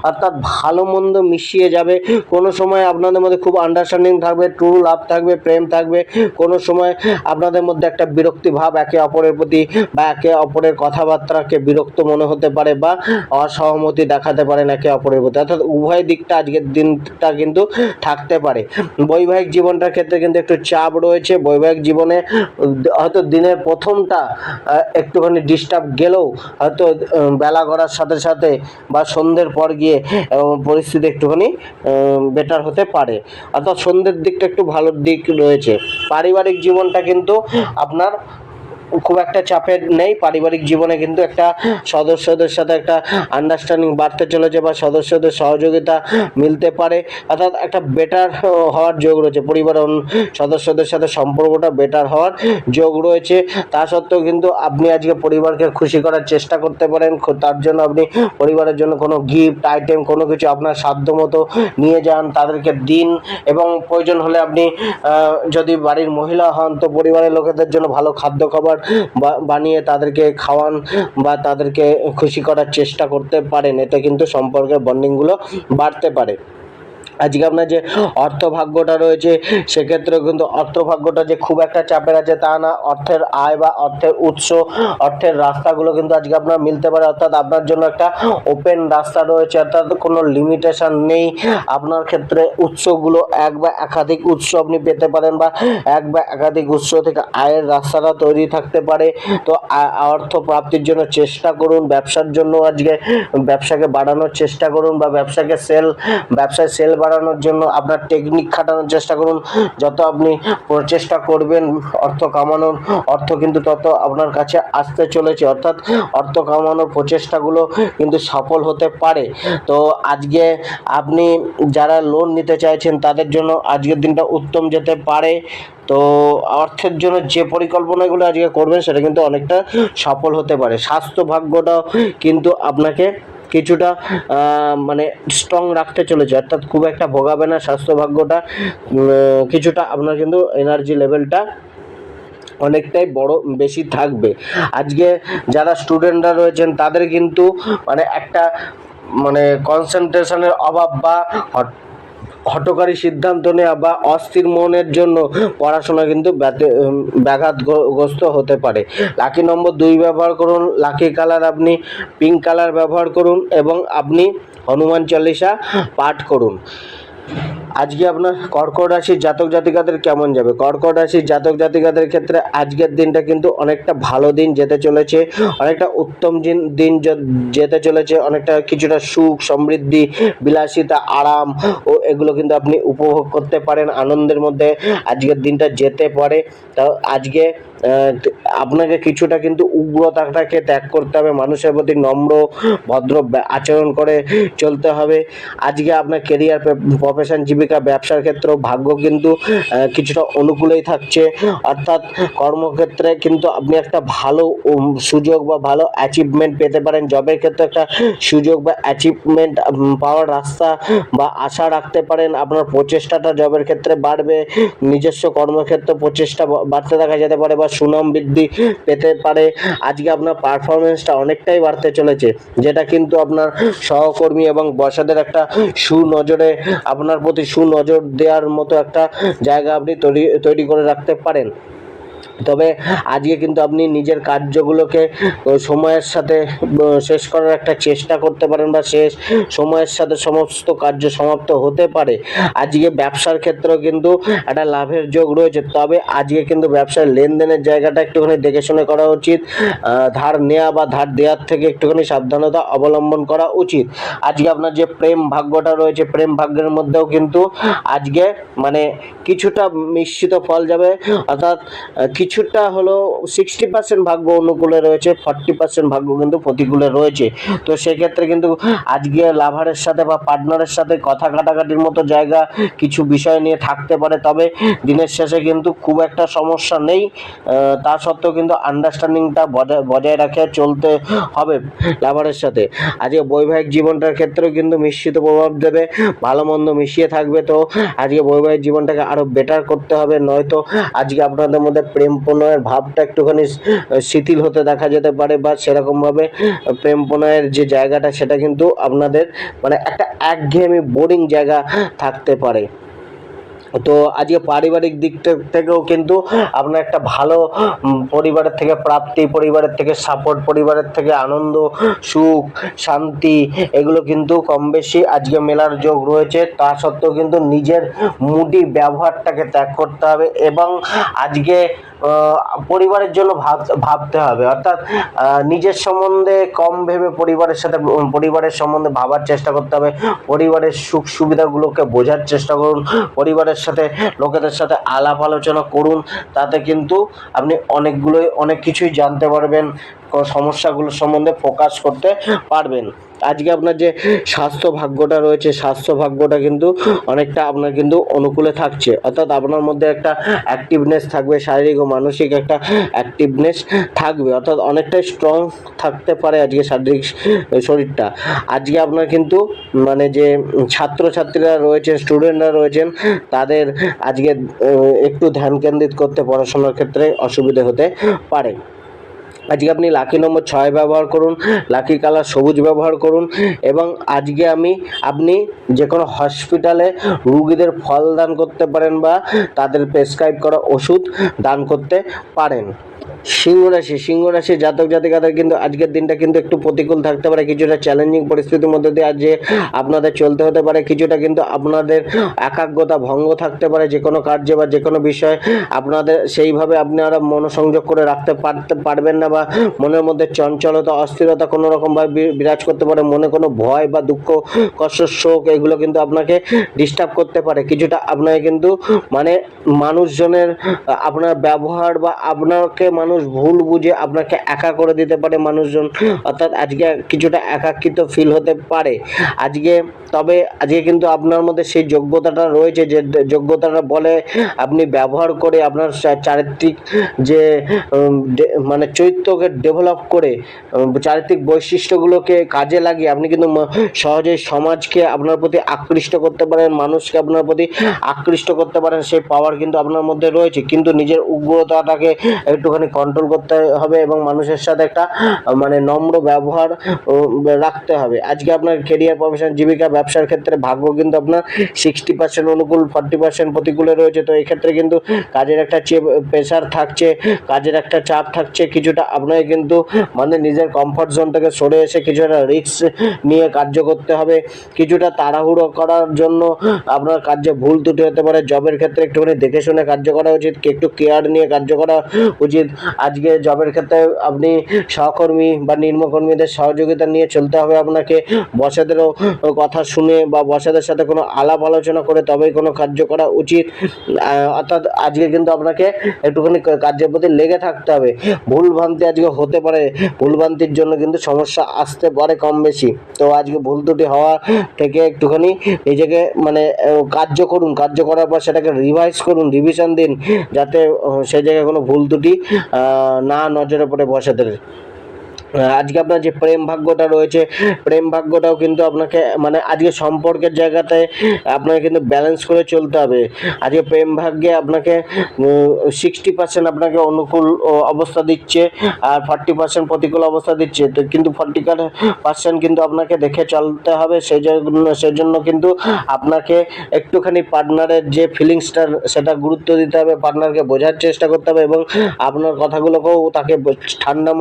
অর্থাৎ ভালো মন্দ মিশিয়ে যাবে। কোনো সময় আপনাদের মধ্যে খুব আন্ডারস্ট্যান্ডিং থাকবে, ট্রু লাভ থাকবে, প্রেম থাকবে। কোনো সময় আপনাদের মধ্যে একটা বিরক্তি ভাব একে অপরের প্রতি, বা একে অপরের কথাবার্তাকে বিরক্ত মনে হতে পারে, বা অসহমতি দেখাতে পারেন একে অপরের প্রতি। অর্থাৎ উভয় দিকটা আজকের দিনটা কিন্তু থাকতে পারে। বৈবাহিক জীবনটার ক্ষেত্রে কিন্তু একটু চাপ রয়েছে। বৈবাহিক জীবনে হয়তো দিনের প্রথমটা একটুখানি ডিস্টার্ব গেলেও হয়তো বেলা গড়ার সাথে সাথে বা সন্ধ্যের পর গিয়ে পরিস্থিতি একটুখানি বেটার হতে পারে। অর্থাৎ সন্ধ্যের দিকটা একটু ভালোর দিক রয়েছে। পারিবারিক জীবনটা কিন্তু আপনার খুব একটা চাপের নেই। পারিবারিক জীবনে কিন্তু একটা সদস্যদের সাথে একটা আন্ডারস্ট্যান্ডিং বাড়তে চলেছে বা সদস্যদের সহযোগিতা মিলতে পারে, অর্থাৎ একটা বেটার হওয়ার যোগ রয়েছে। পরিবারের সদস্যদের সাথে সম্পর্কটা বেটার হওয়ার যোগ রয়েছে। তা সত্ত্বেও কিন্তু আপনি আজকে পরিবারকে খুশি করার চেষ্টা করতে পারেন। তার জন্য আপনি পরিবারের জন্য কোনো গিফট আইটেম কোনো কিছু আপনার সাধ্যমতো নিয়ে যান, তাদেরকে দিন, এবং প্রয়োজন হলে আপনি যদি বাড়ির মহিলা হন তো পরিবারের লোকেদের জন্য ভালো খাদ্য খাবার বানিয়ে তাদেরকে খাওয়ান বা তাদেরকে খুশি করার চেষ্টা করতে পারেন। এতে কিন্তু সম্পর্কের বন্ডিংগুলো বাড়তে পারে। আজকে আপনার যে অর্থভাগ্যটা রয়েছে সেক্ষেত্রেও কিন্তু অর্থভাগ্যটা যে খুব একটা চাপের আছে তা না। অর্থের আয় বা অর্থের উৎস, অর্থের রাস্তাগুলো কিন্তু আজকে আপনার মিলতে পারে, অর্থাৎ আপনার জন্য একটা ওপেন রাস্তা রয়েছে, অর্থাৎ কোনো লিমিটেশন নেই। আপনার ক্ষেত্রে উৎসগুলো এক বা একাধিক উৎস আপনি পেতে পারেন বা এক বা একাধিক উৎস থেকে আয়ের রাস্তাটা তৈরি থাকতে পারে। তো অর্থ প্রাপ্তির জন্য চেষ্টা করুন। ব্যবসার জন্য আজকে ব্যবসাকে বাড়ানোর চেষ্টা করুন বা ব্যবসায় সেল বাড়ানোর জন্য আপনার টেকনিক খাটানোর চেষ্টা করুন। যত আপনি প্রচেষ্টা করবেন অর্থ কামানোর, অর্থ কিন্তু তত আপনার কাছে আসতে চলেছে, অর্থাৎ অর্থ কামানোর প্রচেষ্টাগুলো কিন্তু সফল হতে পারে। তো আজকে আপনি যারা লোন নিতে চাইছেন তাদের জন্য আজকের দিনটা উত্তম যেতে পারে। তো অর্থের জন্য যে পরিকল্পনাগুলো আজকে করবেন সেটা কিন্তু অনেকটা সফল হতে পারে। স্বাস্থ্য ভাগ্যটাও কিন্তু আপনাকে কিছুটা মানে স্ট্রং রাখতে চলেছে, অর্থাৎ খুব একটা ভোগাবে না স্বাস্থ্য ভাগ্যটা। কিছুটা আপনার কিন্তু এনার্জি লেভেলটা অনেকটাই বেশি থাকবে। আজকে যারা স্টুডেন্টরা রয়েছেন তাদের কিন্তু মানে একটা মানে কনসেন্ট্রেশনের অভাব বা হঠকারী সিদ্ধান্ত নেওয়া বা অস্থির মনের জন্য পড়াশোনা কিন্তু ব্যাঘাতগ্রস্ত হতে পারে। লাকি নম্বর 2 ব্যবহার করুন, লাকি কালার আপনি পিঙ্ক কালার ব্যবহার করুন এবং আপনি হনুমান চল্লিশা পাঠ করুন। আজকে আপনার কর্কট রাশির জাতক জাতিকাদের কেমন যাবে? কর্কট রাশির জাতক জাতিকাদের ক্ষেত্রে আজকের দিনটা কিন্তু অনেকটা ভালো দিন যেতে চলেছে, অনেকটা উত্তম দিন যেতে চলেছে। অনেকটা কিছুটা সুখ সমৃদ্ধি বিলাসিতা আরাম ও এগুলো কিন্তু আপনি উপভোগ করতে পারেন। আনন্দের মধ্যে আজকের দিনটা যেতে পারে। তাও আজকে আপনাকে কিছুটা কিন্তু উগ্রতাটাকে ত্যাগ করতে হবে, মানুষের প্রতি নম্র ভদ্র আচরণ করে চলতে হবে। আজকে আপনার কেরিয়ার প্রফেশন জীবিকা ব্যবসার ক্ষেত্রেও ভাগ্য কিন্তু কিছুটা অনুকূলেই থাকছে, অর্থাৎ কর্মক্ষেত্রে কিন্তু আপনি একটা ভালো সুযোগ বা ভালো অ্যাচিভমেন্ট পেতে পারেন। জবের ক্ষেত্রে একটা সুযোগ বা অ্যাচিভমেন্ট পাওয়ার রাস্তা বা আশা রাখতে পারেন। আপনার প্রচেষ্টাটা জবের ক্ষেত্রে বাড়বে, নিজস্ব কর্মক্ষেত্রে প্রচেষ্টা বাড়তে দেখা যেতে পারে বা সুনাম বৃদ্ধি পেতে পারে। আজকে আপনার পারফরমেন্সটা অনেকটাই বাড়তে চলেছে, যেটা কিন্তু আপনার সহকর্মী এবং বসাদের একটা আপনার প্রতি সুনজর দেওয়ার মতো একটা জায়গা আপনি তৈরি করে রাখতে পারেন। তবে আজকে কিন্তু আপনি নিজের কার্যগুলোকে সময়ের সাথে শেষ করার একটা চেষ্টা করতে পারেন বা সময়ের সাথে সমস্ত কার্য সমাপ্ত হতে পারে। আজকে ব্যবসার ক্ষেত্রেও কিন্তু একটা লাভের যোগ রয়েছে, তবে আজকে কিন্তু ব্যবসার লেনদেনের জায়গাটা একটুখানি দেখে শুনে করা উচিত। ধার নেওয়া বা ধার দেওয়ার থেকে একটুখানি সাবধানতা অবলম্বন করা উচিত। আজকে আপনার যে প্রেম ভাগ্যটা রয়েছে, প্রেম ভাগ্যের মধ্যেও কিন্তু আজকে মানে কিছুটা মিশ্রিত ফল যাবে, অর্থাৎ কিছুটা হলো 60% ভাগ্য অনুকূলে রয়েছে, 40% ভাগ্য কিন্তু প্রতিকূলে রয়েছে। তো সেক্ষেত্রে কিন্তু আজকে লাভারের সাথে বা পার্টনারের সাথে কথা কাটাকাটির মতো জায়গা কিছু বিষয় নিয়ে থাকতে পারে, তবে দিনের শেষে কিন্তু খুব একটা সমস্যা নেই। তা সত্ত্বেও কিন্তু আন্ডারস্ট্যান্ডিংটা বজায় রাখে চলতে হবে লাভারের সাথে। আজকে বৈবাহিক জীবনটার ক্ষেত্রেও কিন্তু মিশ্রিত প্রভাব দেবে, ভালো মন্দ মিশিয়ে থাকবে। তো আজকে বৈবাহিক জীবনটাকে আরো বেটার করতে হবে, নয়তো আজকে আপনাদের মধ্যে প্রেম প্রণয়ের ভাবটা একটুখানি শিথিল হতে দেখা যেতে পারে বা সেরকমভাবে প্রেম প্রণয়ের যে জায়গাটা সেটা কিন্তু আপনাদের মানে একটা একঘেয়েমি বোরিং জায়গা থাকতে পারে। তো আজকে পারিবারিক দিক থেকেও কিন্তু আপনার একটা ভালো পরিবারের থেকে প্রাপ্তি, পরিবারের থেকে সাপোর্ট, পরিবারের থেকে আনন্দ সুখ শান্তি এগুলো কিন্তু কম বেশি আজকে মেলার যোগ রয়েছে। তা সত্ত্বেও কিন্তু নিজের মুডি ব্যবহারটাকে ত্যাগ করতে হবে এবং আজকে পরিবারের জন্য ভাবতে হবে, অর্থাৎ নিজের সম্বন্ধে কম ভেবে পরিবারের সম্বন্ধে ভাবার চেষ্টা করতে হবে। পরিবারের সুখ সুবিধাগুলোকে বোঝার চেষ্টা করুন, পরিবারের সাথে লোকেদের সাথে আলাপ আলোচনা করুন, তাতে কিন্তু আপনি অনেক কিছুই জানতে পারবেন, সমস্যাগুলোর সম্বন্ধে ফোকাস করতে পারবেন। আজকে আপনার যে স্বাস্থ্য ভাগ্যটা রয়েছে, স্বাস্থ্য ভাগ্যটা কিন্তু অনেকটা আপনার কিন্তু অনুকূলে থাকছে, অর্থাৎ আপনার মধ্যে একটা অ্যাক্টিভনেস থাকবে, শারীরিক ও মানসিক একটা অ্যাক্টিভনেস থাকবে, অর্থাৎ অনেকটাই স্ট্রং থাকতে পারে আজকে শারীরিক শরীরটা। আজকে আপনার কিন্তু মানে যে ছাত্রছাত্রীরা রয়েছে, স্টুডেন্টরা রয়েছেন, তাদের আজকে একটু ধ্যান কেন্দ্রিত করতে পড়াশোনার ক্ষেত্রে অসুবিধে হতে পারে। আজকে আপনি লাকি নম্বর 6 ব্যবহার করুন, লাকি কালার সবুজ ব্যবহার করুন, এবং আজকে আপনি যে কোনো হসপিটালে রুগীদের ফল দান করতে পারেন বা তাদের প্রেসক্রাইব করা ওষুধ দান করতে পারেন। সিংহ রাশি জাতক জাতিকাদের কিন্তু আজকের দিনটা কিন্তু একটু প্রতিকূল থাকতে পারে, কিছুটা চ্যালেঞ্জিং পরিস্থিতির মধ্যে দিয়ে আজ আপনাদের চলতে হতে পারে, কিছুটা কিন্তু আপনাদের একাগ্রতা ভঙ্গ থাকতে পারে, যে কোনো কার্যে বা যে কোনো বিষয়ে আপনাদের সেইভাবে আপনারা মনোসংযোগ করে রাখতে পারবেন না, বা মনের মধ্যে চঞ্চলতা অস্থিরতা কোনো রকমভাবে বিরাজ করতে পারে, মনে কোনো ভয় বা দুঃখ কষ্ট শোক এগুলো কিন্তু আপনাকে ডিস্টার্ব করতে পারে। কিছুটা আপনাকে কিন্তু মানে মানুষজনের আপনার ব্যবহার বা আপনাকে মানুষ ভুল বুঝে আপনাকে একা করে দিতে পারে মানুষজন, অর্থাৎ আজকে কিছুটা একাকিত্ব ফিল হতে পারে তবে আজকে কিন্তু আপনার মধ্যে সেই যোগ্যতাটা রয়েছে, যে যোগ্যতাটা বলে আপনি ব্যবহার করে আপনার চারিত্রিক যে মানে চরিত্রকে ডেভেলপ করে চারিত্রিক বৈশিষ্ট্যগুলোকে কাজে লাগিয়ে আপনি কিন্তু সহজেই সমাজকে আপনার প্রতি আকৃষ্ট করতে পারেন, মানুষকে আপনার প্রতি আকৃষ্ট করতে পারেন, সেই পাওয়ার কিন্তু আপনার মধ্যে রয়েছে। কিন্তু নিজের উগ্রতাটাকে একটুখানি কন্ট্রোল করতে হবে এবং মানুষের সাথে একটা মানে নম্র ব্যবহার রাখতে হবে। আজকে আপনার কেরিয়ার, প্রফেশন, জীবিকা, ব্যবসার ক্ষেত্রে ভাগ্য কিন্তু আপনার 60% অনুকূল, 40% প্রতিকূলে রয়েছে। তো এক্ষেত্রে কিন্তু কাজের একটা প্রেশার থাকছে, কাজের একটা চাপ থাকছে, কিছুটা আপনাকে কিন্তু মানে নিজের কমফর্ট জোন থেকে সরে এসে কিছুটা রিস্ক নিয়ে কার্য করতে হবে। কিছুটা তাড়াহুড়ো করার জন্য আপনার কার্যে ভুল ত্রুটি হতে পারে। জবের ক্ষেত্রে একটুখানি দেখে শুনে কার্য করা উচিত, একটু কেয়ার নিয়ে কার্য করা উচিত। আজকে জবের ক্ষেত্রে আপনি সহকর্মী বা নিম্নকর্মীদের সহযোগিতা নিয়ে চলতে হবে আপনাকে, বসেদেরও কথা শুনে বা বসেদের সাথে কোনো আলাপ আলোচনা করে তবেই কোনো কার্য করা উচিত। অর্থাৎ আজকে কিন্তু আপনাকে একটুখানি কার্যের প্রতি লেগে থাকতে হবে। ভুলভ্রান্তি আজকে হতে পারে, ভুলভ্রান্তির জন্য কিন্তু সমস্যা আসতে পারে কম বেশি। তো আজকে ভুল ত্রুটি হওয়া থেকে একটুখানি নিজেকে মানে কার্য করুন, কার্য করার পর সেটাকে রিভাইজ করুন, রিভিশন দিন, যাতে সেই জায়গায় কোনো ভুল ত্রুটি না নজরে পড়ে বসেদের। আজকে আপনার যে প্রেম ভাগ্যটা রয়েছে, প্রেম ভাগ্যটাও কিন্তু আপনাকে মানে আজকে সম্পর্কের জায়গাতে আপনাকে কিন্তু ব্যালেন্স করে চলতে হবে। আজকে প্রেম ভাগ্যে আপনাকে 60% আপনাকে অনুকূল অবস্থা দিচ্ছে, আর 40% প্রতিকূল অবস্থা দিচ্ছে। তো কিন্তু 40% কিন্তু আপনাকে দেখে চলতে হবে। সেজন্য কিন্তু আপনাকে একটুখানি পার্টনারের যে ফিলিংসটা সেটা গুরুত্ব দিতে হবে, পার্টনারকে বোঝার চেষ্টা করতে হবে এবং আপনার কথাগুলোকেও তাকে ঠান্ডা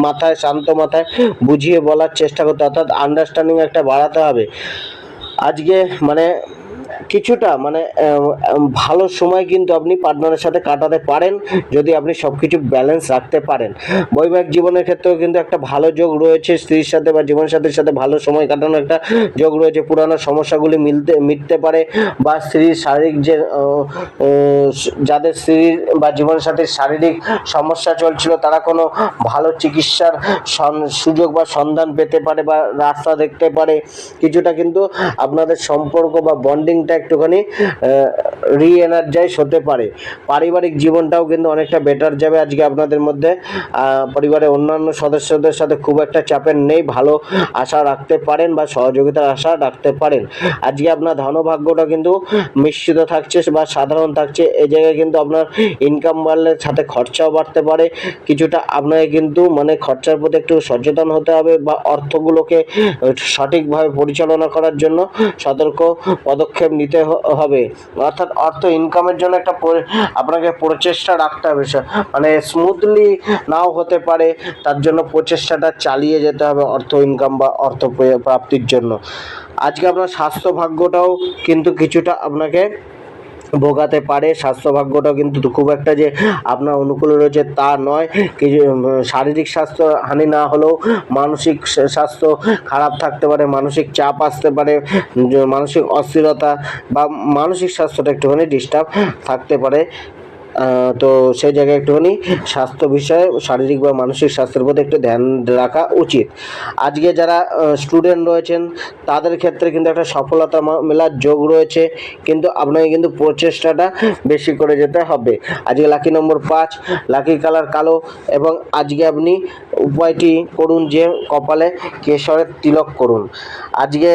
মাথায় শান্ত মাথায় বুঝিয়ে বলার চেষ্টা করতে, অর্থাৎ আন্ডারস্ট্যান্ডিং একটা বাড়াতে হবে। আজকে মানে কিছুটা মানে ভালো সময় কিন্তু আপনি পার্টনারের সাথে কাটাতে পারেন যদি আপনি সব কিছু ব্যালেন্স রাখতে পারেন। বৈবাহিক জীবনের ক্ষেত্রেও কিন্তু একটা ভালো যোগ রয়েছে, স্ত্রীর সাথে বা জীবনসাথীর সাথে ভালো সময় কাটানোর একটা যোগ রয়েছে। পুরানো সমস্যাগুলি মিটতে পারে, বা স্ত্রীর শারীরিক যে যাদের স্ত্রীর বা জীবনসাথীর শারীরিক সমস্যা চলছিল তারা কোনো ভালো চিকিৎসার সুযোগ বা সন্ধান পেতে পারে বা রাস্তা দেখতে পারে। কিছুটা কিন্তু আপনাদের সম্পর্ক বা বন্ডিংটা একটুখানি রিএনার্জাইজ হতে পারে। পারিবারিক জীবনটাও কিন্তু অনেকটা বেটার যাবে আজকে আপনাদের মধ্যে। পরিবারের অন্যান্য সদস্যদের সাথে খুব একটা চাপের নেই, ভালো আশা রাখতে পারেন বা সহযোগিতার আশা রাখতে পারেন। আজকে আপনার ধনভাগ্যটা কিন্তু মিশ্রিত থাকছে বা সাধারণ থাকছে। এই জায়গায় কিন্তু আপনার ইনকাম বাড়লে সাথে খরচাও বাড়তে পারে। কিছুটা আপনাকে কিন্তু মানে খরচার প্রতি একটু সচেতন হতে হবে বা অর্থগুলোকে সঠিকভাবে পরিচালনা করার জন্য সতর্ক পদক্ষেপ নিতে হবে। অর্থাৎ অর্থ ইনকামের জন্য একটা আপনাকে প্রচেষ্টা রাখতে হবে, মানে স্মুথলি নাও হতে পারে, তার জন্য প্রচেষ্টাটা চালিয়ে যেতে হবে অর্থ ইনকাম বা অর্থ প্রাপ্তির জন্য। আজকে আপনার স্বাস্থ্য ভাগ্যটাও কিন্তু কিছুটা আপনাকে ভোগাতে পারে। স্বাস্থ্য ভাগ্যটাও কিন্তু খুব একটা যে আপনার অনুকূলে রয়েছে তা নয়। কিছু শারীরিক স্বাস্থ্য হানি না হলেও মানসিক স্বাস্থ্য খারাপ থাকতে পারে, মানসিক চাপ আসতে পারে, মানসিক অস্থিরতা বা মানসিক স্বাস্থ্যটা একটুখানি ডিস্টার্ব থাকতে পারে। তো সেই জায়গায় একটুখানি স্বাস্থ্য বিষয়ে শারীরিক বা মানসিক স্বাস্থ্যের প্রতি একটু ধ্যান রাখা উচিত। আজকে যারা স্টুডেন্ট রয়েছেন তাদের ক্ষেত্রে কিন্তু একটা সফলতা মেলার যোগ রয়েছে, কিন্তু আপনাকে কিন্তু প্রচেষ্টাটা বেশি করে যেতে হবে। আজকে লাকি নম্বর 5, লাকি কালার কালো, এবং আজকে আপনি উপায়টি করুন যে কপালে কেশরের তিলক করুন। আজকে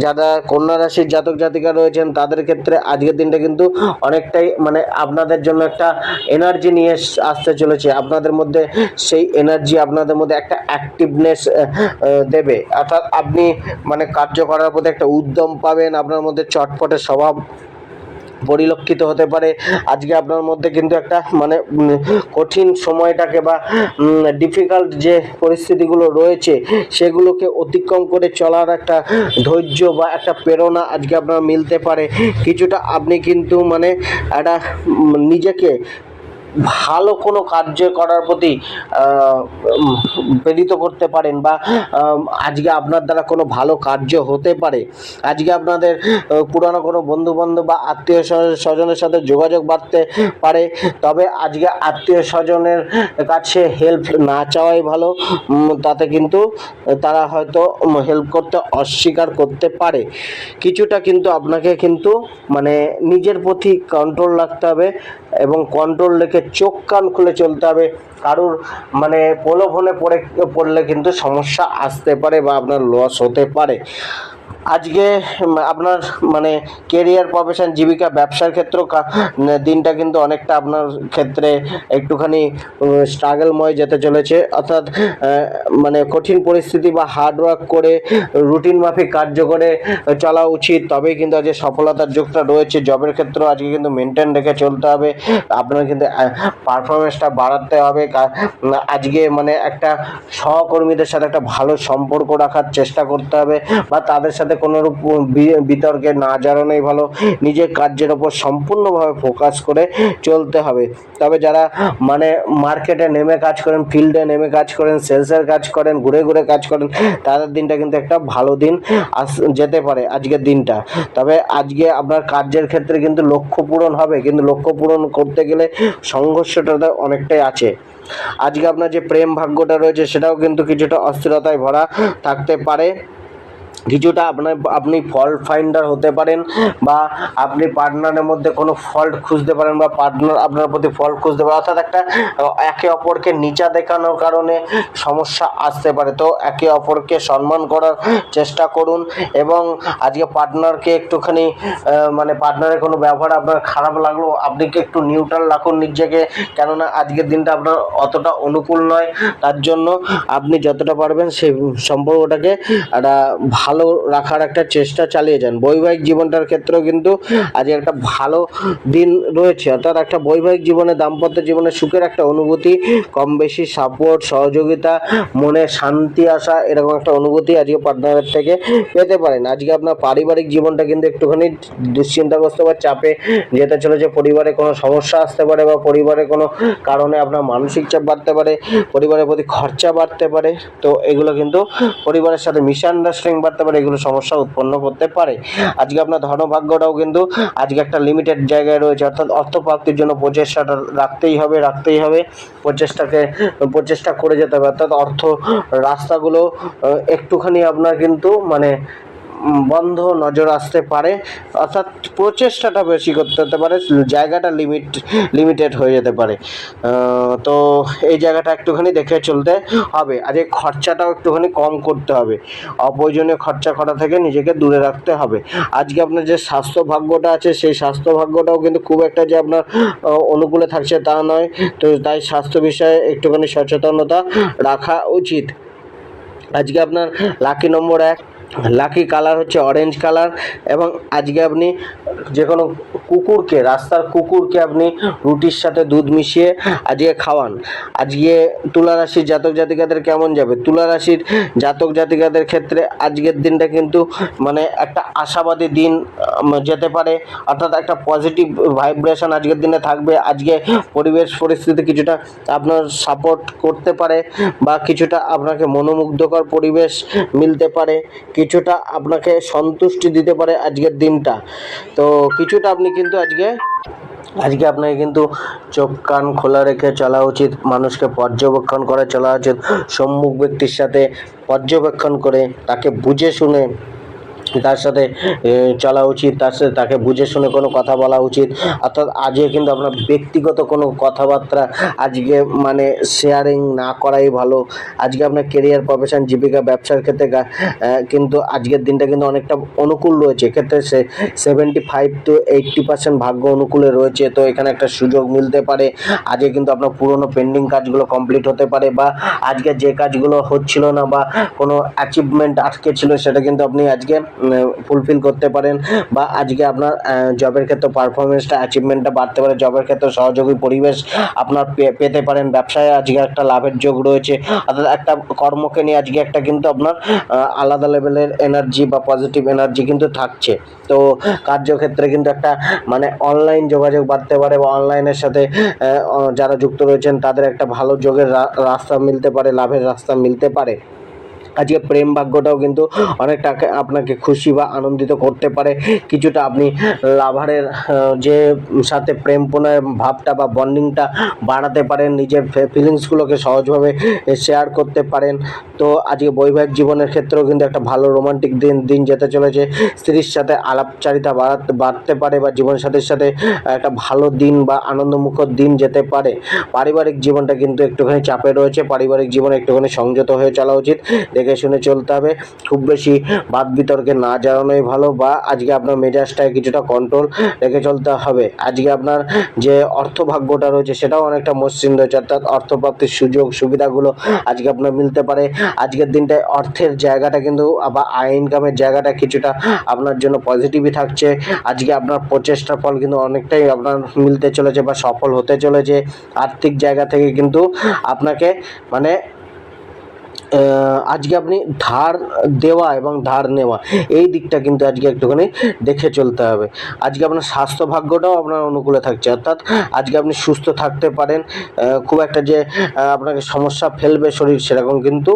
যারা কন্যা রাশির জাতক জাতিকা রয়েছেন তাদের ক্ষেত্রে আজকের দিনটা কিন্তু অনেকটাই মানে আপনাদের জন্য একটা এনার্জি নিয়ে আসতে চলেছে। আপনাদের মধ্যে সেই এনার্জি, আপনাদের মধ্যে একটা অ্যাক্টিভনেস দেবে, অর্থাৎ আপনি মানে কার্য করার প্রতি একটা উদ্যম পাবেন। আপনার মধ্যে চটপটে স্বভাব পরিলক্ষিত হতে পারে। আজকে আপনার মধ্যে কিন্তু একটা মানে কঠিন সময়টাকে বা ডিফিকাল্ট যে পরিস্থিতিগুলো রয়েছে সেগুলোকে অতিক্রম করে চলার একটা ধৈর্য বা একটা প্রেরণা আজকে আপনার মিলতে পারে। কিছুটা আপনি কিন্তু মানে একটা নিজেকে ভালো কোনো কার্য করার প্রতি প্রেরিত করতে পারেন, বা আজকে আপনার দ্বারা কোনো ভালো কার্য হতে পারে। আজকে আপনাদের পুরানো কোনো বন্ধুবান্ধব বা আত্মীয় স্বজনের সাথে যোগাযোগ বাড়তে পারে, তবে আজকে আত্মীয় স্বজনের কাছে হেল্প না চাওয়াই ভালো। তাতে কিন্তু তারা হয়তো হেল্প করতে অস্বীকার করতে পারে। কিছুটা কিন্তু আপনাকে কিন্তু মানে নিজের প্রতি কন্ট্রোল রাখতে হবে, এবং কন্ট্রোল রেখে চোখ কান খুলে চলতে হবে। কারুর মানে প্রলোভনে পড়লে কিন্তু সমস্যা আসতে পারে বা আপনার লস হতে পারে। আজকে আপনার মানে কেরিয়ার, প্রফেশন, জীবিকা, ব্যবসার ক্ষেত্রেও দিনটা কিন্তু অনেকটা আপনার ক্ষেত্রে একটুখানি স্ট্রাগলময় যেতে চলেছে। অর্থাৎ মানে কঠিন পরিস্থিতি বা হার্ড ওয়ার্ক করে রুটিন মাফিক কার্য করে চলা উচিত, তবেই কিন্তু আজকে সফলতার যোগটা রয়েছে। জবের ক্ষেত্রেও আজকে কিন্তু মেনটেন রেখে চলতে হবে। আপনার কিন্তু পারফরমেন্সটা বাড়াতে হবে। আজকে মানে একটা সহকর্মীদের সাথে একটা ভালো সম্পর্ক রাখার চেষ্টা করতে হবে, বা তাদের সাথে কোনোরূপ বিতর্কে না জড়ানোই ভালো। নিজের কার্যের ওপর সম্পূর্ণভাবে ফোকাস করে চলতে হবে। তবে যারা মানে মার্কেটে নেমে কাজ করেন, ফিল্ডে নেমে কাজ করেন, সেলসের কাজ করেন, ঘুরে ঘুরে কাজ করেন, তাদের দিনটা কিন্তু একটা ভালো দিন যেতে পারে আজকের দিনটা। তবে আজকে আপনার কার্যের ক্ষেত্রে কিন্তু লক্ষ্য পূরণ হবে, কিন্তু লক্ষ্য পূরণ করতে গেলে সংঘর্ষটা অনেকটাই আছে। আজকে আপনার যে প্রেম ভাগ্যটা রয়েছে সেটাও কিন্তু কিছুটা অস্থিরতায় ভরা থাকতে পারে। কিছুটা আপনি ফল্ট ফাইন্ডার হতে পারেন, বা আপনি পার্টনারের মধ্যে কোনো ফল্ট খুঁজতে পারেন, বা পার্টনার আপনার প্রতি ফল্ট খুঁজতে পারে। অর্থাৎ একটা একে অপরকে নিচা দেখানোর কারণে সমস্যা আসতে পারে। তো একে অপরকে সম্মান করার চেষ্টা করুন, এবং আজকে পার্টনারকে একটুখানি মানে পার্টনারের কোনো ব্যবহার আপনার খারাপ লাগলো, আপনি কি একটু নিউট্রাল রাখুন নিজেকে, কেননা আজকের দিনটা আপনার অতটা অনুকূল নয়। তার জন্য আপনি যতটা পারবেন সেই সম্পর্কটাকে একটা ভালো রাখার একটা চেষ্টা চালিয়ে যান। বৈবাহিক জীবনটার ক্ষেত্রেও কিন্তু আজ একটা ভালো দিন রয়েছে, অর্থাৎ একটা বৈবাহিক জীবনে, দাম্পত্য জীবনে সুখের একটা অনুভূতি, কম বেশি সাপোর্ট, সহযোগিতা, মনে শান্তি আসা, এরকম একটা অনুভূতি আজকে পার্টনারের থেকে পেতে পারেন। আজকে আপনার পারিবারিক জীবনটা কিন্তু একটুখানি দুশ্চিন্তাগ্রস্ত বা চাপে যেতে চলেছে। পরিবারে কোনো সমস্যা আসতে পারে, বা পরিবারে কোনো কারণে আপনার মানসিক চাপ বাড়তে পারে, পরিবারের প্রতি খরচা বাড়তে পারে। তো এগুলো কিন্তু পরিবারের সাথে মিসআন্ডারস্ট্যান্ডিং বাড়তে পারে, এগুলো সমস্যা উৎপন্ন করতে পারে। আজকে আপনার ধনভাগ্যটাও কিন্তু আজকে একটা লিমিটেড জায়গায় রয়েছে, অর্থাৎ অর্থ প্রাপ্তির জন্য প্রচেষ্টাটা রাখতেই হবে। প্রচেষ্টা করে যেতে হবে, অর্থাৎ অর্থ রাস্তাগুলো একটুখানি আপনার কিন্তু মানে বন্ধ নজর আসতে পারে, অর্থাৎ প্রচেষ্টাটা বেশি করতে হতে পারে, জায়গাটা লিমিটেড হয়ে যেতে পারে। তো এই জায়গাটা একটুখানি দেখে চলতে হবে। আর এই খরচাটাও একটুখানি কম করতে হবে, অপ্রয়োজনীয় খরচা করা থেকে নিজেকে দূরে রাখতে হবে। আজকে আপনার যে স্বাস্থ্য ভাগ্যটা আছে সেই স্বাস্থ্য ভাগ্যটাও কিন্তু খুব একটা যে আপনার অনুকূলে থাকছে তা নয়। তো তাই স্বাস্থ্য বিষয়ে একটুখানি সচেতনতা রাখা উচিত। আজকে আপনার লাকি নম্বর 1, লাকি কালার হচ্ছে অরেঞ্জ কালার। এবং আজকে আপনি যে কোনো কুকুরকে, রাস্তার কুকুরকে আপনি রুটির সাথে দুধ মিশিয়ে আজকে খাওয়ান। আজকে তুলা রাশির জাতক জাতিকাদের কেমন যাবে? তুলা রাশির জাতক জাতিকাদের ক্ষেত্রে আজকের দিনটা কিন্তু মানে একটা আশাবাদী দিন যেতে পারে, অর্থাৎ একটা পজিটিভ ভাইব্রেশন আজকের দিনে থাকবে। আজকে পরিবেশ পরিস্থিতি কিছুটা আপনার সাপোর্ট করতে পারে, বা কিছুটা আপনাকে মনোমুগ্ধকর পরিবেশ মিলতে পারে, কিছুটা আপনাকে সন্তুষ্টি দিতে পারে আজকের দিনটা। তো কিছুটা আপনি কিন্তু আজকে আপনাকে কিন্তু চোখ কান খোলা রেখে চলা উচিত, মানুষকে পর্যবেক্ষণ করে চলা উচিত, সম্মুখ ব্যক্তির সাথে পর্যবেক্ষণ করে তাকে বুঝে শুনে তার সাথে চলা উচিত, তার সাথে তাকে বুঝে শুনে কোনো কথা বলা উচিত। অর্থাৎ আজকে কিন্তু আপনার ব্যক্তিগত কোনো কথাবার্তা আজকে মানে শেয়ারিং না করাই ভালো। আজকে আপনার কেরিয়ার, প্রফেশন, জীবিকা, ব্যবসার ক্ষেত্রে কিন্তু আজকের দিনটা কিন্তু অনেকটা অনুকূল রয়েছে। এক্ষেত্রে 75 to 80% ভাগ্য অনুকূলে রয়েছে। তো এখানে একটা সুযোগ মিলতে পারে। আজকে কিন্তু আপনার পুরনো পেন্ডিং কাজগুলো কমপ্লিট হতে পারে, বা আজকে যে কাজগুলো হচ্ছিল না বা কোনো অ্যাচিভমেন্ট আটকে ছিল সেটা কিন্তু আপনি আজকে ফুলফিল করতে পারেন। বা আজকে আপনার জবের ক্ষেত্রে পারফরমেন্সটা, অ্যাচিভমেন্টটা বাড়তে পারে। জবের ক্ষেত্রে সহযোগী পরিবেশ আপনার পেতে পারেন। ব্যবসায় আজকে একটা লাভের যোগ রয়েছে। অর্থাৎ একটা কর্মকে নিয়ে আজকে একটা কিন্তু আপনার আলাদা লেভেলের এনার্জি বা পজিটিভ এনার্জি কিন্তু থাকছে। তো কার্যক্ষেত্রে কিন্তু একটা মানে অনলাইন যোগাযোগ বাড়তে পারে, বা অনলাইনের সাথে যারা যুক্ত রয়েছেন তাদের একটা ভালো যোগের রাস্তা মিলতে পারে, লাভের রাস্তা মিলতে পারে। আজকে প্রেম ভাগ্যটাও কিন্তু অনেকটা আপনাকে খুশি বা আনন্দিত করতে পারে। কিছুটা আপনি লাভারের যে সাথে প্রেম প্রণয়ের ভাবটা বা বন্ডিংটা বাড়াতে পারেন, নিজের ফিলিংসগুলোকে সহজভাবে শেয়ার করতে পারেন। তো আজকে বৈবাহিক জীবনের ক্ষেত্রেও কিন্তু একটা ভালো রোমান্টিক দিন যেতে চলেছে। স্ত্রীর সাথে আলাপচারিতা বাড়তে পারে, বা জীবনসাথীর সাথে একটা ভালো দিন বা আনন্দমুখর দিন যেতে পারে। পারিবারিক জীবনটা কিন্তু একটুখানি চাপে রয়েছে। পারিবারিক জীবনে একটুখানি সংযত হয়ে চলা উচিত, দেখে শুনে চলতে হবে। খুব বেশি বাদ বিতর্কে না জড়ানোই ভালো, বা আজকে আপনার মেজাজটায় কিছুটা কন্ট্রোল রেখে চলতে হবে। আজকে আপনার যে অর্থভাগ্যটা রয়েছে সেটাও অনেকটা মসৃণ রয়েছে, অর্থাৎ অর্থপ্রাপ্তির সুযোগ সুবিধাগুলো আজকে আপনার মিলতে পারে। আজকের দিনটায় অর্থের জায়গাটা কিন্তু বা আয় ইনকামের জায়গাটা কিছুটা আপনার জন্য পজিটিভই থাকছে। আজকে আপনার প্রচেষ্টার ফল কিন্তু অনেকটাই আপনার মিলতে চলেছে বা সফল হতে চলেছে। আর্থিক জায়গা থেকে কিন্তু আপনাকে মানে আজকে আপনি ধার দেওয়া এবং ধার নেওয়া এই দিকটা কিন্তু আজকে একটুখানি দেখে চলতে হবে। আজকে আপনার স্বাস্থ্য ভাগ্যটাও আপনার অনুকূলে থাকছে, অর্থাৎ আজকে আপনি সুস্থ থাকতে পারেন। খুব একটা যে আপনাকে সমস্যা ফেলবে শরীর সেরকম কিন্তু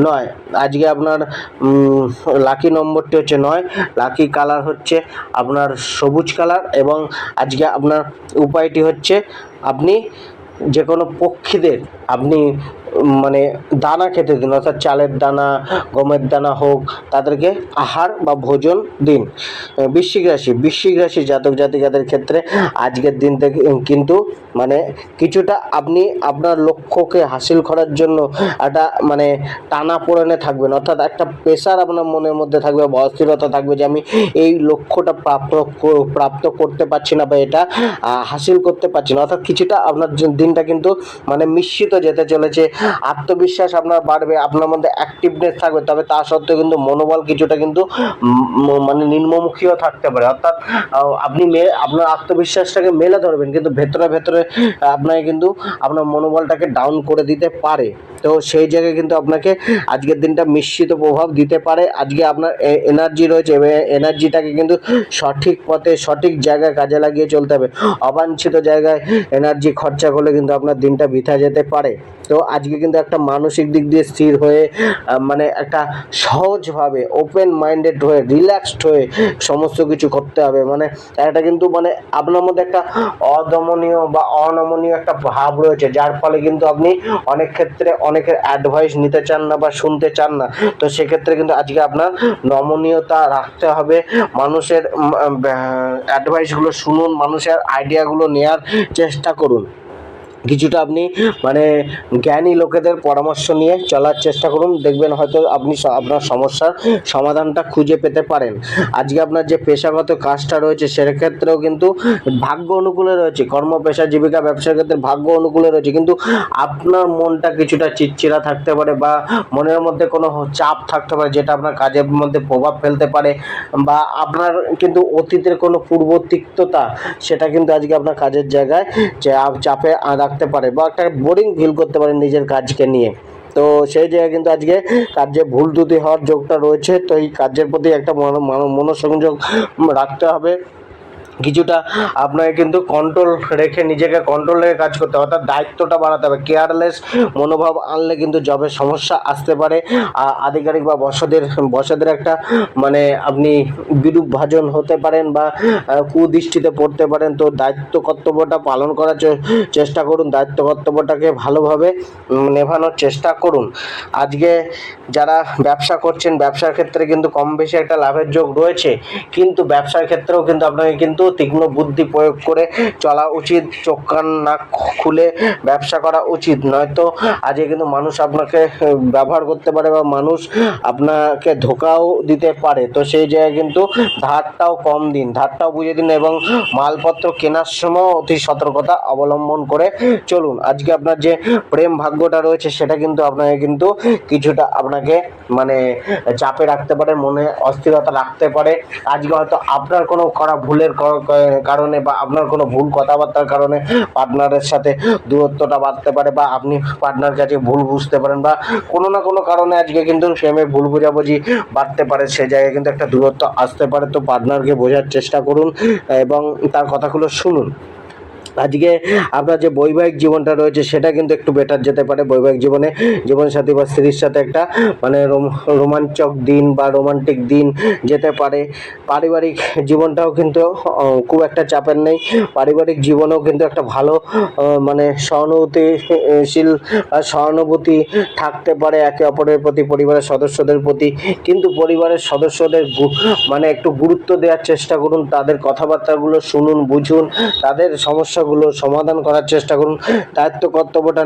নয়। আজকে আপনার লাকি নম্বরটি হচ্ছে 9, লাকি কালার হচ্ছে আপনার সবুজ কালার। এবং আজকে আপনার উপায়টি হচ্ছে আপনি যে কোনো পক্ষীদের আপনি মানে দানা খেতে দিন, অর্থাৎ চালের দানা, গমের দানা হোক, তাদেরকে আহার বা ভোজন দিন। বৃশ্চিক রাশি জাতক জাতিকাদের ক্ষেত্রে আজকের দিন থেকে কিন্তু মানে কিছুটা আপনি আপনার লক্ষ্যকে হাসিল করার জন্য একটা মানে টানা পোড়েনে থাকবেন, অর্থাৎ একটা প্রেশার আপনার মনের মধ্যে থাকবে, বা অস্থিরতা থাকবে যে আমি এই লক্ষ্যটা প্রাপ্ত করতে পারছি না, বা এটা হাসিল করতে পারছি না। অর্থাৎ কিছুটা আপনার দিনটা কিন্তু মানে মিশ্রিত যেতে চলেছে। আত্মবিশ্বাস আপনার বাড়বে, আপনার মধ্যে অ্যাক্টিভনেস থাকবে, তবে তা সত্ত্বেও কিন্তু মনোবল কিছুটা কিন্তু মানে নিম্নমুখীও থাকতে পারে। অর্থাৎ আপনি আপনার আত্মবিশ্বাসটাকে মেলে ধরবেন, কিন্তু ভেতরে ভেতরে আপনাকে কিন্তু আপনার মনোবলটাকে ডাউন করে দিতে পারে। তো সেই জায়গায় কিন্তু আপনাকে আজকের দিনটা মিশ্রিত প্রভাব দিতে পারে। আজকে আপনার এনার্জি রয়েছে, এনার্জিটাকে কিন্তু সঠিক পথে সঠিক জায়গায় কাজে লাগিয়ে চলতে হবে। অবাঞ্ছিত জায়গায় এনার্জি খরচা করলে কিন্তু আপনার দিনটা বৃথা যেতে পারে। তো আজকে কিন্তু একটা মানসিক দিক দিয়ে স্থির হয়ে মানে একটা সহজভাবে ওপেন মাইন্ডেড হয়ে রিল্যাক্সড হয়ে সমস্ত কিছু করতে হবে। মানে একটা কিন্তু মানে আপনার মধ্যে একটা অদমনীয় বা অনমনীয় একটা ভাব রয়েছে, যার ফলে কিন্তু আপনি অনেক ক্ষেত্রে অনেকের অ্যাডভাইস নিতে চান না বা শুনতে চান না। তো সেক্ষেত্রে কিন্তু আজকে আপনার নমনীয়তা রাখতে হবে। মানুষের অ্যাডভাইসগুলো শুনুন, মানুষের আইডিয়াগুলো নেওয়ার চেষ্টা করুন। কিছুটা আপনি মানে জ্ঞানী লোকেদের পরামর্শ নিয়ে চলার চেষ্টা করুন, দেখবেন হয়তো আপনি আপনার সমস্যার সমাধানটা খুঁজে পেতে পারেন। আজকে আপনার যে পেশাগত কাজটা রয়েছে সেক্ষেত্রেও কিন্তু ভাগ্য অনুকূলে রয়েছে, কর্ম পেশা জীবিকা ব্যবসার ক্ষেত্রে ভাগ্য অনুকূলে রয়েছে, কিন্তু আপনার মনটা কিছুটা চিড়চিড়া থাকতে পারে বা মনের মধ্যে কোনো চাপ থাকতে পারে যেটা আপনার কাজের মধ্যে প্রভাব ফেলতে পারে, বা আপনার কিন্তু অতীতের কোনো পূর্ব তিক্ততা সেটা কিন্তু আজকে আপনার কাজের জায়গায় চাপে রাখতে পারে, বা একটা বোরিং ফিল করতে পারে নিজের কাজকে নিয়ে। তো সেই জায়গায় কিন্তু আজকে কাজে ভুল ত্রুটি হওয়ার যোগটা রয়েছে। তো এই কাজের প্রতি একটা মনোসংযোগ রাখতে হবে, কিছুটা আপনাকে কিন্তু কন্ট্রোল রেখে নিজেকে কন্ট্রোল রেখে কাজ করতে হবে, অর্থাৎ দায়িত্বটা বাড়াতে হবে। কেয়ারলেস মনোভাব আনলে কিন্তু জবে সমস্যা আসতে পারে, আধিকারিক বা বসদের একটা মানে আপনি বিরূপ ভাজন হতে পারেন বা কুদৃষ্টিতে পড়তে পারেন। তো দায়িত্ব কর্তব্যটা পালন করার চেষ্টা করুন, দায়িত্ব কর্তব্যটাকে ভালোভাবে নেভানোর চেষ্টা করুন। আজকে যারা ব্যবসা করছেন ব্যবসার ক্ষেত্রে কিন্তু কম বেশি একটা লাভের যোগ রয়েছে, কিন্তু ব্যবসার ক্ষেত্রেও কিন্তু আপনাকে কিন্তু তীক্ষ্ণ বুদ্ধি প্রয়োগ করে চলা উচিত, চোখ কান না খুলে ব্যবসা করা উচিত, নয়তো আজকে কিন্তু মানুষ আপনাকে ব্যবহার করতে পারে বা মানুষ আপনাকে ধোকাও দিতে পারে। তো সেই জায়গায় কিন্তু ধারটাও কম দিন, ধারটাও বুঝে দিন, এবং মালপত্র কেনার সময় অতি সতর্কতা অবলম্বন করে চলুন। আজকে আপনার যে প্রেম ভাগ্যটা রয়েছে সেটা কিন্তু আপনাকে কিন্তু কিছুটা আপনাকে মানে চাপে রাখতে পারে, মনে অস্থিরতা রাখতে পারে। আজকে হয়তো আপনার কোনো করা ভুলের কারণে বা আপনার কোনো ভুল কথাবার্তার কারণে পার্টনারের সাথে দূরত্বটা বাড়তে পারে, বা আপনি পার্টনার কাছে ভুল বুঝতে পারেন, বা কোনো না কোনো কারণে আজকে কিন্তু প্রেমে ভুল বোঝাবুঝি বাড়তে পারে, সে জায়গায় কিন্তু একটা দূরত্ব আসতে পারে। তো পার্টনারকে বোঝার চেষ্টা করুন এবং তার কথাগুলো শুনুন। আজকে আপনার যে বৈবাহিক জীবনটা রয়েছে সেটা কিন্তু একটু বেটার যেতে পারে। বৈবাহিক জীবনে জীবনসাথী বা স্ত্রীর সাথে একটা মানে রোমাঞ্চক দিন বা রোমান্টিক দিন যেতে পারে। পারিবারিক জীবনটাও কিন্তু খুব একটা চাপের নেই, পারিবারিক জীবনেও কিন্তু একটা ভালো মানে সহানুভূতিশীল বা সহানুভূতি থাকতে পারে একে অপরের প্রতি, পরিবারের সদস্যদের প্রতি। কিন্তু পরিবারের সদস্যদের মানে একটু গুরুত্ব দেওয়ার চেষ্টা করুন, তাদের কথাবার্তাগুলো শুনুন, বুঝুন, তাদের সমস্যাগুলো সমাধান করার চেষ্টা করুন, দায়িত্ব কর্তব্যটা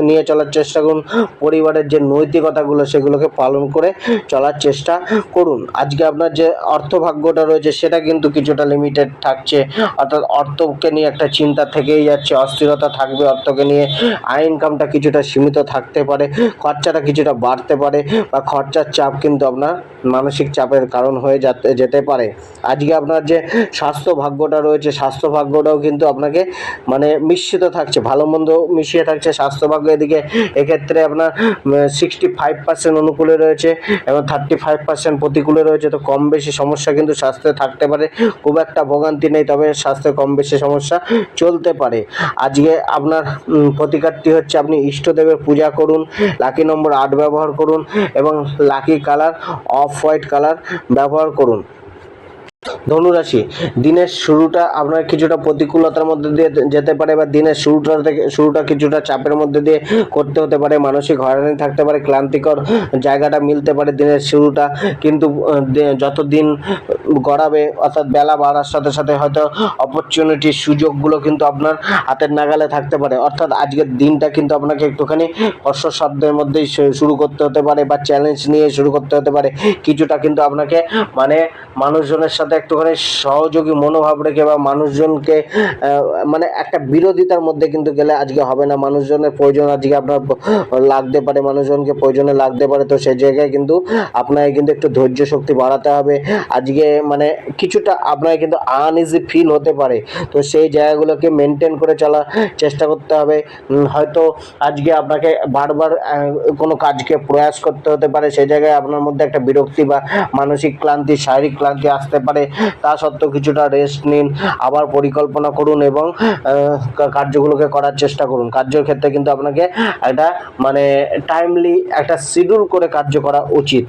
নিয়ে চলার চেষ্টা করুন, পরিবারের যে নৈতিকতাগুলো সেগুলোকে পালন করে চলার চেষ্টা করুন। আজকে আপনার যে অর্থভাগ্যটা রয়েছে সেটা কিন্তু কিছুটা লিমিটেড থাকছে, অর্থাৎ অর্থকে নিয়ে একটা চিন্তা থেকেই যাচ্ছে, অস্থিরতা থাকবে অর্থকে নিয়ে, আয় ইনকামটা কিছুটা সীমিত থাকতে পারে, খরচাটা কিছুটা বাড়তে পারে, বা খরচার চাপ কিন্তু আপনার মানসিক চাপের কারণ হয়ে যেতে পারে। আজকে আপনার যে স্বাস্থ্য ভাগ্যটা রয়েছে স্বাস্থ্য ভাগ্যটাও কিন্তু আপনাকে মানে মিশ্রিত থাকছে, ভালো মন্দ মিশিয়ে থাকছে স্বাস্থ্য ভাগ্য। এদিকে এক্ষেত্রে আপনার 65% অনুকূলে রয়েছে এবং 35% প্রতিকূলে রয়েছে। তো কম বেশি সমস্যা কিন্তু স্বাস্থ্যে থাকতে পারে, খুব একটা ভোগান্তি নেই, তবে স্বাস্থ্যে কম বেশি সমস্যা চলতে পারে। আজকে আপনার প্রতিকারটি হচ্ছে আপনি ইষ্টদেবের পূজা করুন, লাকি নম্বর 8 ব্যবহার করুন এবং lucky colour off white colour ব্যবহার করুন। ধনুরাশি, দিনের শুরুটা আপনার কিছুটা প্রতিকূলতার মধ্যে দিয়ে যেতে পারে, বা দিনের শুরুটা কিছুটা চাপের মধ্যে দিয়ে করতে হতে পারে, মানসিক হয়রানি থাকতে পারে, ক্লান্তিকর জায়গাটা মিলতে পারে দিনের শুরুটা। কিন্তু যত দিন গড়াবে অর্থাৎ বেলা বাড়ার সাথে সাথে হয়তো অপরচুনিটির সুযোগগুলো কিন্তু আপনার হাতের নাগালে থাকতে পারে। অর্থাৎ আজকের দিনটা কিন্তু আপনাকে একটুখানি কষ্টসাধ্যের মধ্যেই শুরু করতে হতে পারে, বা চ্যালেঞ্জ নিয়ে শুরু করতে হতে পারে। কিছুটা কিন্তু আপনাকে মানে মানুষজনের সাথে একটুখানি সহযোগী মনোভাব রেখে বা মানুষজনকে মানে একটা বিরোধিতার মধ্যে কিন্তু গেলে আজকে হবে না। মানুষজনের প্রয়োজন আজকে আপনার লাগতে পারে, মানুষজনকে প্রয়োজনে লাগতে পারে। তো সেই জায়গায় কিন্তু আপনাকে কিন্তু একটু ধৈর্য শক্তি বাড়াতে হবে। আজকে মানে কিছুটা আপনাকে কিন্তু আনইজি ফিল হতে পারে, তো সেই জায়গাগুলোকে মেনটেন করে চলার চেষ্টা করতে হবে। হয়তো আজকে আপনাকে বারবার কোনো কাজকে প্রয়াস করতে হতে পারে, সেই জায়গায় আপনার মধ্যে একটা বিরক্তি বা মানসিক ক্লান্তি, শারীরিক ক্লান্তি আসতে পারে। তা সত্ত্বেও কিছুটা রেস্ট নিন, আবার পরিকল্পনা করুন এবং কার্যগুলোকে করার চেষ্টা করুন। কার্যের ক্ষেত্রে কিন্তু আপনাকে একটা মানে টাইমলি একটা শিডিউল করে কার্য করা উচিত।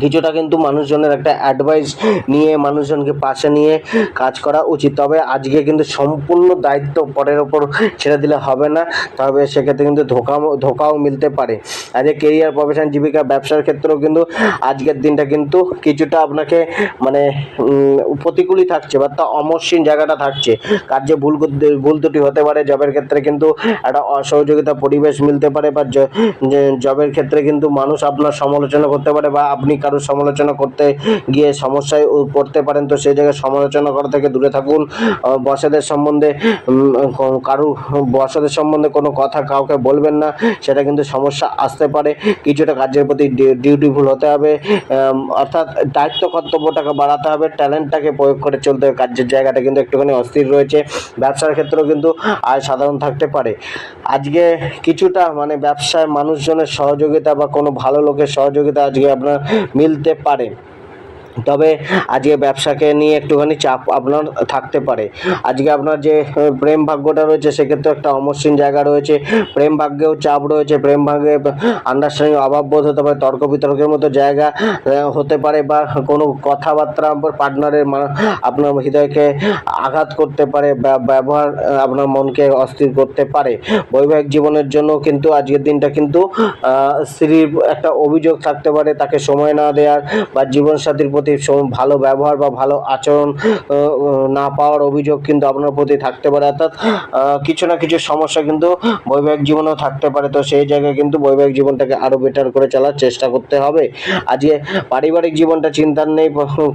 কিছুটা কিন্তু মানুষজনের একটা অ্যাডভাইস নিয়ে মানুষজনকে পাশে নিয়ে কাজ করা উচিত। তবে আজকে কিন্তু সম্পূর্ণ দায়িত্ব পরের ওপর ছেড়ে দিলে হবে না, তবে সেক্ষেত্রে কিন্তু ধোকাও মিলতে পারে। আজকে কেরিয়ার, প্রফেশন, জীবিকা, ব্যবসার ক্ষেত্রেও কিন্তু আজকের দিনটা কিন্তু কিছুটা আপনাকে মানে প্রতিকূলই থাকছে বা তা অমসৃণ জায়গাটা থাকছে। কার্যে ভুল ত্রুটি হতে পারে। জবের ক্ষেত্রে কিন্তু একটা অসহযোগিতা পরিবেশ মিলতে পারে, বা জবের ক্ষেত্রে কিন্তু মানুষ আপনার সমালোচনা করতে পারে, বা আপনি কারোর সমালোচনা করতে গিয়ে সমস্যায় পড়তে পারেন। তো সেই জায়গায় সমালোচনা করা থেকে দূরে থাকুন। বসেদের সম্বন্ধে বসেদের সম্বন্ধে কোনো কথা কাউকে বলবেন না, সেটা কিন্তু সমস্যা আসতে পারে। কিছুটা কাজের প্রতি ডিউটিফুল হতে হবে, অর্থাৎ দায়িত্ব কর্তব্যটাকে বাড়াতে হবে, ট্যালেন্টটাকে প্রয়োগ করে চলতে হবে। কাজের জায়গাটা কিন্তু একটুখানি অস্থির রয়েছে। ব্যবসার ক্ষেত্রেও কিন্তু আয় সাধারণ থাকতে পারে। আজকে কিছুটা মানে ব্যবসায় মানুষজনের সহযোগিতা বা কোনো ভালো লোকের সহযোগিতা আজকে আপনার মিলতে পারে। তবে আজকে ব্যবসাকে নিয়ে একটুখানি চাপ আপনার থাকতে পারে। আজকে আপনার যে প্রেম ভাগ্যটা রয়েছে সেক্ষেত্রে একটা অমসৃণ জায়গা রয়েছে। প্রেম ভাগ্যেও চাপ রয়েছে। প্রেম ভাগ্যে আন্ডারস্ট্যান্ডিং অভাববোধ হতে পারে, তর্ক বিতর্কের মতো জায়গা হতে পারে, বা কোনো কথাবার্তা পার্টনারের আপনার হৃদয়কে আঘাত করতে পারে, বা ব্যবহার আপনার মনকে অস্থির করতে পারে। বৈবাহিক জীবনের জন্য কিন্তু আজকের দিনটা কিন্তু স্ত্রীর একটা অভিযোগ থাকতে পারে, তাকে সময় না দেওয়ার বা জীবনসাথীর প্রতি ভালো ব্যবহার বা ভালো আচরণ না পাওয়ার অভিযোগ কিন্তু আপনার প্রতি থাকতে পারে। অর্থাৎ কিছু না কিছু সমস্যা কিন্তু বৈবাহিক জীবনেও থাকতে পারে। তো সেই জায়গায় কিন্তু বৈবাহিক জীবনটাকে আরও বেটার করে চলার চেষ্টা করতে হবে। আজকে পারিবারিক জীবনটা চিন্তার নেই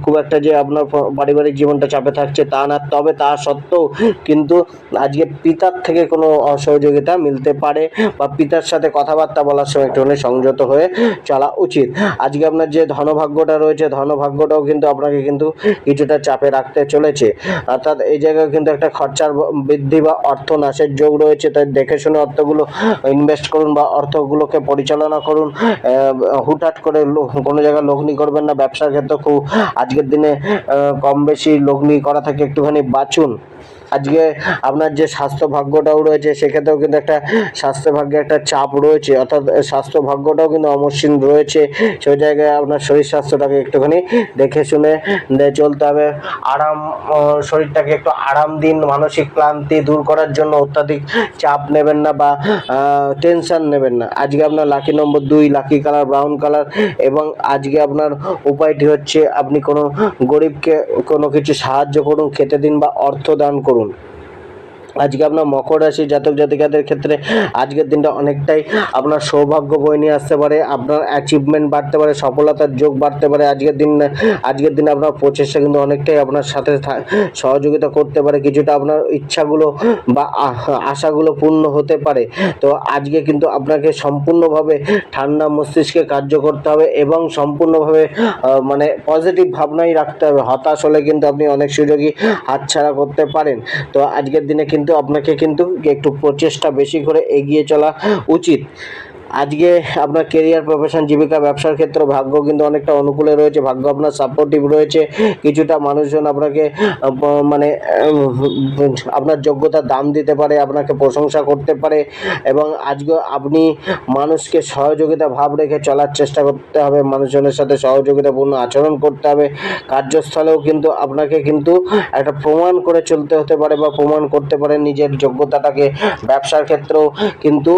খুব একটা, যে আপনার পারিবারিক জীবনটা চাপে থাকছে তা না, তবে তা সত্ত্বেও কিন্তু আজকে পিতার থেকে কোনো অসহযোগিতা মিলতে পারে, বা পিতার সাথে কথাবার্তা বলার সময় একটুখানি সংযত হয়ে চলা উচিত। আজকে আপনার যে ধনভাগ্যটা রয়েছে, ধনভাগ্যটাও কিন্তু আপনাকে কিন্তু কিছুটা চাপে রাখতে চলেছে। অর্থাৎ এই জায়গায় কিন্তু একটা খরচার বৃদ্ধি বা অর্থ নাশের যোগ রয়েছে। তাই দেখে শুনে অর্থগুলো ইনভেস্ট করুন বা অর্থগুলোকে পরিচালনা করুন। হুটহাট করে কোনো জায়গায় লগ্নি করবেন না। ব্যবসার ক্ষেত্রে খুব আজকের দিনে কম বেশি লগ্নি করা থেকে একটুখানি বাঁচুন। আজকে আপনার যে স্বাস্থ্য ভাগ্যটাও রয়েছে সেক্ষেত্রেও কিন্তু একটা স্বাস্থ্য ভাগ্যে একটা চাপ রয়েছে, অর্থাৎ স্বাস্থ্য ভাগ্যটাও কিন্তু অমসৃণ রয়েছে। সেই জায়গায় আপনার শরীর স্বাস্থ্যটাকে একটুখানি দেখে শুনে চলতে হবে। শরীরটাকে একটু আরাম দিন। মানসিক ক্লান্তি দূর করার জন্য অত্যাধিক চাপ নেবেন না বা টেনশন নেবেন না। আজকে আপনার লাকি নম্বর 2, লাকি কালার ব্রাউন কালার, এবং আজকে আপনার উপায়টি হচ্ছে আপনি কোনো গরিবকে কোনো কিছু সাহায্য করুন, খেতে দিন বা অর্থ দান করুন। আজকে আপনার মকর রাশি জাতক জাতিকাদের ক্ষেত্রে আজকের দিনটা অনেকটাই আপনার সৌভাগ্য বয়ে নিয়ে আসতে পারে। আপনার অ্যাচিভমেন্ট বাড়তে পারে, সফলতার যোগ বাড়তে পারে। আজকের দিনে আপনার প্রচেষ্টা কিন্তু অনেকটাই আপনার সাথে সহযোগিতা করতে পারে। কিছুটা আপনার ইচ্ছাগুলো বা আশাগুলো পূর্ণ হতে পারে। তো আজকে কিন্তু আপনাকে সম্পূর্ণভাবে ঠান্ডা মস্তিষ্কে কার্য করতে হবে, এবং সম্পূর্ণভাবে মানে পজিটিভ ভাবনাই রাখতে হবে। হতাশ হলে কিন্তু আপনি অনেক সুযোগই হাতছাড়া করতে পারেন। তো আজকের দিনে কিন্তু আপনাকে কিন্তু একটু প্রচেষ্টা বেশি করে এগিয়ে চলা উচিত। আজকে আপনার কেরিয়ার, প্রফেশন, জীবিকা, ব্যবসার ক্ষেত্রে ভাগ্য কিন্তু অনেকটা অনুকূলে রয়েছে। ভাগ্য আপনার সাপোর্টিভ রয়েছে। কিছুটা মানুষজন আপনাকে মানে আপনার যোগ্যতার দাম দিতে পারে, আপনাকে প্রশংসা করতে পারে, এবং আজকে আপনি মানুষকে সহযোগিতা ভাব রেখে চলার চেষ্টা করতে হবে। মানুষজনের সাথে সহযোগিতাপূর্ণ আচরণ করতে হবে। কার্যস্থলেও কিন্তু আপনাকে কিন্তু একটা প্রমাণ করে চলতে হতে পারে, বা প্রমাণ করতে পারে নিজের যোগ্যতাটাকে। ব্যবসার ক্ষেত্রেও কিন্তু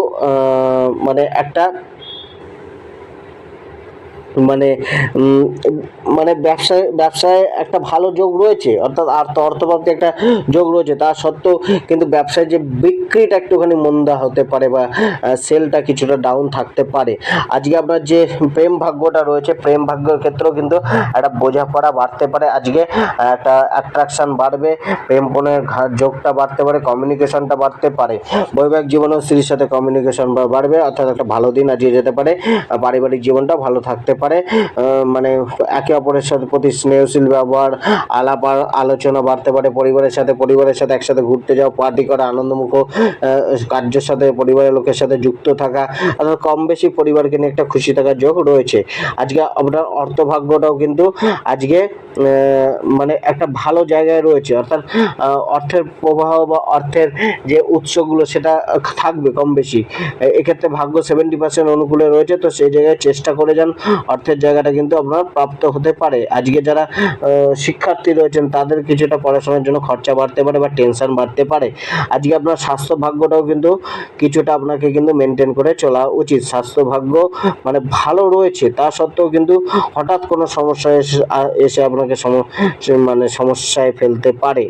মানে একটা মানে মানে ব্যবসায় একটা ভালো যোগ রয়েছে, অর্থাৎ অর্থপ্রাপ্তি একটা যোগ রয়েছে। তা সত্ত্বেও কিন্তু ব্যবসায় যে বিক্রিটা একটুখানি মন্দা হতে পারে, বা সেলটা কিছুটা ডাউন থাকতে পারে। আজকে আপনার যে প্রেম ভাগ্যটা রয়েছে, প্রেম ভাগ্যের ক্ষেত্রেও কিন্তু একটা বোঝাপড়া বাড়তে পারে। আজকে একটা অ্যাট্রাকশন বাড়বে, প্রেম পণের যোগটা বাড়তে পারে, কমিউনিকেশনটা বাড়তে পারে। বৈবাহিক জীবনেও স্ত্রীর সাথে কমিউনিকেশন বাড়বে, অর্থাৎ একটা ভালো দিন আজকে যেতে পারে। পারিবারিক জীবনটা ভালো থাকতে পারে। মানে একে অপরের সাথে প্রতি স্নেহশীল ব্যবহার, আলাপ আলোচনা বাড়তে পারে। পরিবারের সাথে একসাথে ঘুরতে যাওয়া, পার্টি করা, আনন্দমুখ কার্যের সাথে পরিবারের লোকের সাথে যুক্ত থাকা, অর্থাৎ কম বেশি পরিবারকে নিয়ে একটা খুশি থাকার যোগ রয়েছে। আজকে আপনার অর্থভাগ্যটাও কিন্তু আজকে মানে একটা ভালো জায়গায় রয়েছে, অর্থাৎ অর্থের প্রবাহ বা অর্থের যে উৎসগুলো সেটা থাকবে কম বেশি। এক্ষেত্রে ভাগ্য 70% অনুকূলে রয়েছে। তো সেই জায়গায় চেষ্টা করে যান অর্থের জায়গাটা কিন্তু আপনার প্রাপ্ত হতে পারে। আজকে যারা শিক্ষার্থী রয়েছেন তাদের কিছুটা পড়াশোনার জন্য খরচা বাড়তে পারে বা টেনশন বাড়তে পারে। আজকে আপনার স্বাস্থ্য ভাগ্যটাও কিন্তু কিছুটা আপনাকে কিন্তু মেনটেন করে চলা উচিত। স্বাস্থ্য ভাগ্য মানে ভালো রয়েছে, তা সত্ত্বেও কিন্তু হঠাৎ কোনো সমস্যা এসে আপনাকে মানে সমস্যায় ফেলতে পারে।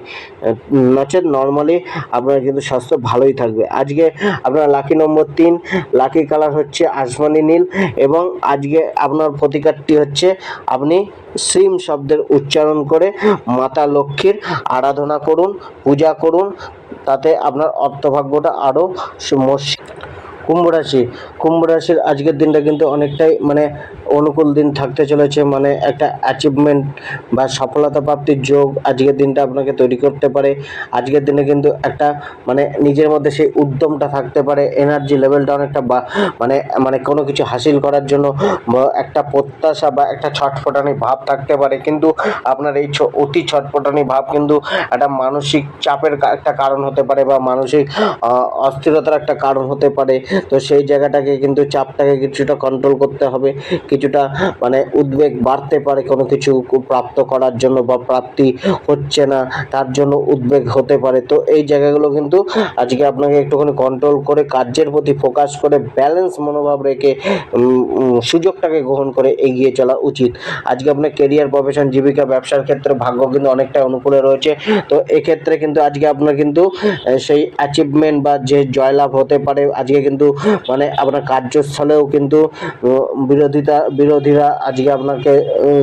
নচেত নর্মালি আপনার কিন্তু স্বাস্থ্য ভালোই থাকবে। আজকে আপনার লাকি নম্বর 3, লাকি কালার হচ্ছে আসমানি নীল, এবং আজকে আপনার প্রতিকারটি হচ্ছে আপনি শ্রীম শব্দের উচ্চারণ করে মাতা লক্ষ্মীর আরাধনা করুন, পূজা করুন, তাতে আপনার অর্থভাগ্যটা আরও কুম্ভ রাশির আজকের দিনটা কিন্তু অনেকটাই মানে অনুকূল দিন থাকতে চলেছে। মানে একটা অ্যাচিভমেন্ট বা সফলতা প্রাপ্তির যোগ আজকের দিনটা আপনাকে তৈরি করতে পারে। আজকের দিনে কিন্তু একটা মানে নিজের মধ্যে সেই উদ্যমটা থাকতে পারে, এনার্জি লেভেলটা অনেকটা মানে মানে কোনো কিছু হাসিল করার জন্য একটা প্রত্যাশা বা একটা ছটফটানি ভাব থাকতে পারে। কিন্তু আপনার এই অতি ছটফটানি ভাব কিন্তু একটা মানসিক চাপের একটা কারণ হতে পারে বা মানসিক অস্থিরতার একটা কারণ হতে পারে। তো সেই জায়গাটাকে কিন্তু চাপটাকে কিছুটা কন্ট্রোল করতে হবে। কিছুটা মানে উদ্বেগ বাড়তে পারে কোনো কিছু প্রাপ্ত করার জন্য বা প্রাপ্তি হচ্ছে না তার জন্য উদ্বেগ হতে পারে। তো এই জায়গাগুলো কিন্তু আজকে আপনাকে একটুখানি কন্ট্রোল করে কাজের প্রতি ফোকাস করে ব্যালেন্স মনোভাব রেখে সুযোগটাকে গ্রহণ করে এগিয়ে চলা উচিত। আজকে আপনার কেরিয়ার, প্রফেশন, জীবিকা, ব্যবসার ক্ষেত্রে ভাগ্য কিন্তু অনেকটা অনুকূলে রয়েছে। তো এক্ষেত্রে কিন্তু আজকে আপনার কিন্তু সেই অ্যাচিভমেন্ট বা যে জয়লাভ হতে পারে। আজকে কিন্তু মানে আপনার কার্যস্থলেও কিন্তু বিরোধীরা আজকে আপনাকে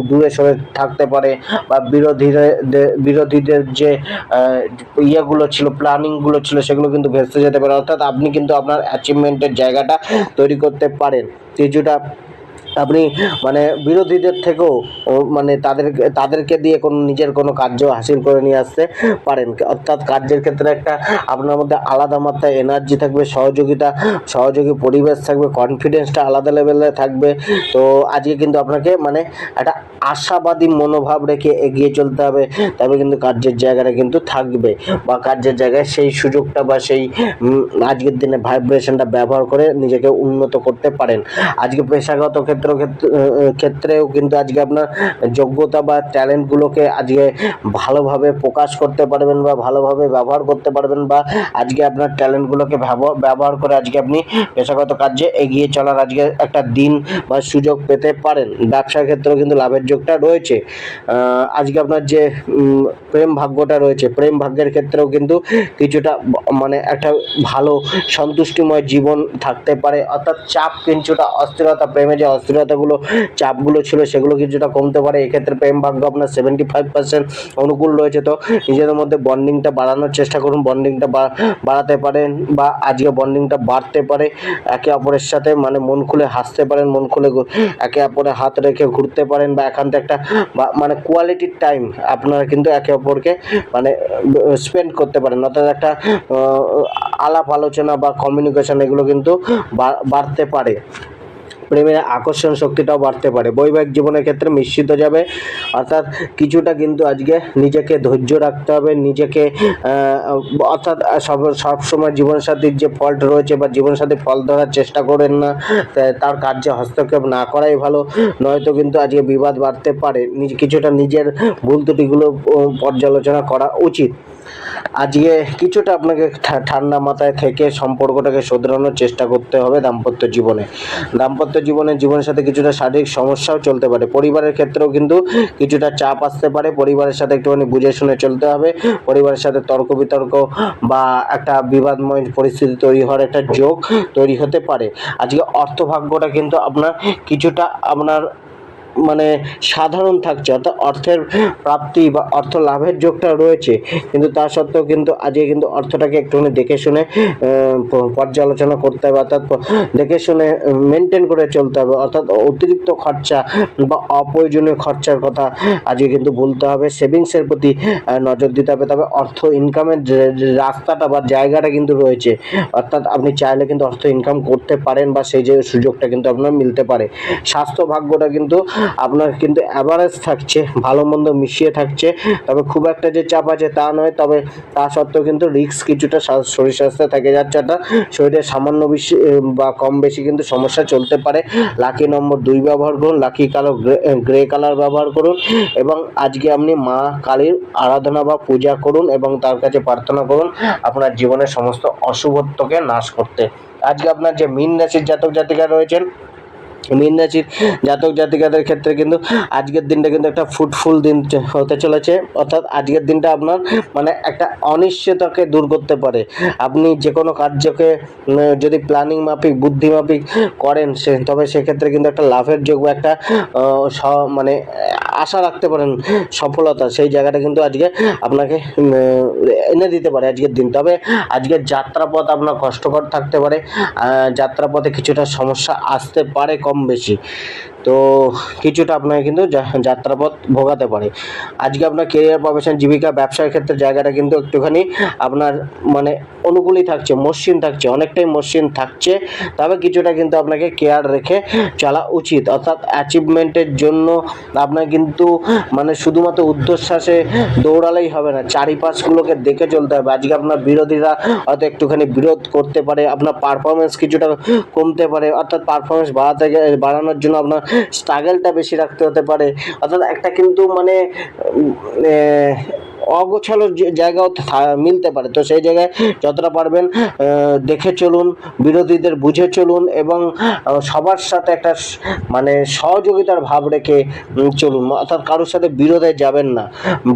দূরে সরে থাকতে পারে, বা বিরোধীদের যে ইয়েগুলো ছিল, প্ল্যানিংগুলো ছিল, সেগুলো কিন্তু ভেস্তে যেতে পারে। অর্থাৎ আপনি কিন্তু আপনার অ্যাচিভমেন্টের জায়গাটা তৈরি করতে পারেন। কিছুটা আপনি মানে বিরোধীদের থেকেও মানে তাদেরকে দিয়ে নিজের কোনো কার্য হাসিল করে নিয়ে আসতে পারেন। অর্থাৎ কার্যের ক্ষেত্রে একটা আপনার মধ্যে আলাদা মাত্রায় এনার্জি থাকবে, সহযোগী পরিবেশ থাকবে, কনফিডেন্সটা আলাদা লেভেলে থাকবে। তো আজকে কিন্তু আপনাকে মানে একটা আশাবাদী মনোভাব রেখে এগিয়ে চলতে হবে, তবে কিন্তু কার্যের জায়গাটা কিন্তু থাকবে, বা কার্যের জায়গায় সেই সুযোগটা বা সেই আজকের দিনে ভাইব্রেশনটা ব্যবহার করে নিজেকে উন্নত করতে পারেন। আজকে পেশাগত ক্ষেত্রেও কিন্তু আজকে আপনার যোগ্যতা বা ট্যালেন্টগুলোকে আজকে ভালোভাবে প্রকাশ করতে পারবেন বা ভালোভাবে ব্যবহার করতে পারবেন, বা আজকে আপনার ট্যালেন্টগুলোকে ব্যবহার করে আজকে আপনি পেশাগত কার্যে এগিয়ে চলার আজকে একটা দিন বা সুযোগ পেতে পারেন। ব্যবসার ক্ষেত্রেও কিন্তু লাভের যোগটা রয়েছে। আজকে আপনার যে প্রেম ভাগ্যটা রয়েছে, প্রেম ভাগ্যের ক্ষেত্রেও কিন্তু কিছুটা মানে একটা ভালো সন্তুষ্টিময় জীবন থাকতে পারে। অর্থাৎ চাপ, কিছুটা অস্থিরতা, প্রেমে যে অস্থিরতাগুলো, চাপগুলো ছিল, সেগুলো কিছুটা কমতে পারে। এক্ষেত্রে প্রেম ভাগ্য আপনার 75% অনুকূল রয়েছে। তো নিজেদের মধ্যে বন্ডিংটা বাড়ানোর চেষ্টা করুন, বন্ডিংটা বাড়াতে পারেন, বা আজকে বন্ডিংটা বাড়তে পারে। একে অপরের সাথে মানে মন খুলে হাসতে পারেন, মন খুলে একে অপরের হাত রেখে ঘুরতে পারেন, বা একান্ত একটা মানে কোয়ালিটির টাইম আপনারা কিন্তু একে অপরকে মানে স্পেন্ড করতে পারেন। অর্থাৎ একটা আলাপ আলোচনা বা কমিউনিকেশন এগুলো কিন্তু বাড়তে পারে। প্রেমের আকর্ষণ শক্তিটাও বাড়তে পারে। বৈবাহিক জীবনের ক্ষেত্রে মিশ্রিত যাবে। অর্থাৎ কিছুটা কিন্তু আজকে নিজেকে ধৈর্য রাখতে হবে, নিজেকে অর্থাৎ সবসময় জীবনসাথীর যে ফল্ট রয়েছে বা জীবনসাথী ফল ধরার চেষ্টা করেন না, তার কার্যে হস্তক্ষেপ না করাই ভালো, নয়তো কিন্তু আজকে বিবাদ বাড়তে পারে। কিছুটা নিজের ভুল ত্রুটিগুলো পর্যালোচনা করা উচিত। আজকে কিছুটা আপনাকে ঠান্ডা মাথায় থেকে সম্পর্কটাকে শোধরানোর চেষ্টা করতে হবে। জীবনের সাথে কিছুটা শারীরিক সমস্যাও চলতে পারে। পরিবারের ক্ষেত্রেও কিন্তু কিছুটা চাপ আসতে পারে। পরিবারের সাথে একটুখানি বুঝে শুনে চলতে হবে। পরিবারের সাথে তর্ক বিতর্ক বা একটা বিবাদময় পরিস্থিতি তৈরি হওয়ার একটা যোগ তৈরি হতে পারে। আজকে অর্থভাগ্যটা কিন্তু আপনার কিছুটা আপনার মানে সাধারণ থাকছে, অর্থাৎ অর্থের প্রাপ্তি বা অর্থ লাভের যোগটা রয়েছে, কিন্তু তা সত্ত্বেও কিন্তু আজকে কিন্তু অর্থটাকে একটুখানি দেখে শুনে পর্যালোচনা করতে হবে। অর্থাৎ দেখে শুনে মেনটেন করে চলতে হবে। অর্থাৎ অতিরিক্ত খরচা বা অপ্রয়োজনীয় খরচার কথা আজকে কিন্তু ভুলতে হবে। সেভিংসের প্রতি নজর দিতে হবে। তবে অর্থ ইনকামের রাস্তাটা বা জায়গাটা কিন্তু রয়েছে। অর্থাৎ আপনি চাইলে কিন্তু অর্থ ইনকাম করতে পারেন, বা সেই যে সুযোগটা কিন্তু আপনার মিলতে পারে। স্বাস্থ্য ভাগ্যটা কিন্তু আপনার কিন্তু অ্যাভারেজ থাকছে, ভালো মন্দ মিশিয়ে থাকছে, তবে খুব একটা যে চাপ আছে তা নয়, তবে তা সত্ত্বেও কিন্তু রিস্ক কিছুটা শরীর স্বাস্থ্যে থেকে যাচ্ছে, একটা শরীরে সামান্য বেশি বা কম বেশি কিন্তু সমস্যা চলতে পারে। লাকি নম্বর 2 ব্যবহার করুন, লাকি কালার গ্রে কালার ব্যবহার করুন, এবং আজকে আপনি মা কালীর আরাধনা বা পূজা করুন এবং তার কাছে প্রার্থনা করুন আপনার জীবনের সমস্ত অশুভত্বকে নাশ করতে। আজকে আপনার যে মীন রাশির জাতক জাতিকা রয়েছেন, মীন রাশির জাতক জাতিকাদের ক্ষেত্রে কিন্তু আজকের দিনটা কিন্তু একটা ফ্রুটফুল দিন হতে চলেছে, অর্থাৎ আজকের দিনটা আপনার মানে একটা অনিশ্চয়তাকে দূর করতে পারে। আপনি যে কোনো কার্যকে যদি প্ল্যানিং মাফিক বুদ্ধি মাফিক করেন তবে সেক্ষেত্রে কিন্তু একটা লাভের যোগ্য একটা মানে আশা রাখতে পারেন সফলতা, সেই জায়গাটা কিন্তু আজকে আপনাকে এনে দিতে পারে আজকের দিন। তবে আজকের যাত্রাপথ আপনার কষ্টকর থাকতে পারে, যাত্রাপথে কিছুটা সমস্যা আসতে পারে কম বেশি, তো কিছুটা আপনাকে কিন্তু যাত্রাপথ ভোগাতে পারে। আজকে আপনার কেরিয়ার প্রফেশন জীবিকা ব্যবসার ক্ষেত্রে জায়গাটা কিন্তু একটুখানি আপনার মানে অনুকূলই থাকছে, মসৃণ থাকছে, অনেকটাই মসৃণ থাকছে, তবে কিছুটা কিন্তু আপনাকে কেয়ার রেখে চলা উচিত। অর্থাৎ অ্যাচিভমেন্টের জন্য আপনার কিন্তু মানে শুধুমাত্র ঊর্ধ্বশ্বাসে দৌড়ালেই হবে না, চারিপাশগুলোকে দেখে চলতে হবে। আজকে আপনার বিরোধীরা হয়তো একটুখানি বিরোধ করতে পারে, আপনার পারফরমেন্স কিছুটা কমতে পারে, অর্থাৎ পারফরমেন্স বাড়ানোর জন্য আপনার স্ট্রাগলটা বেশি রাখতে হতে পারে। অর্থাৎ একটা কিন্তু মানে অগোছালো জায়গাও মিলতে পারে, তো সেই জায়গায় যতটা পারবেন দেখে চলুন, বিরোধীদের বুঝে চলুন এবং সবার সাথে একটা মানে সহযোগিতার ভাব রেখে চলুন, অর্থাৎ কারোর সাথে বিরোধে যাবেন না,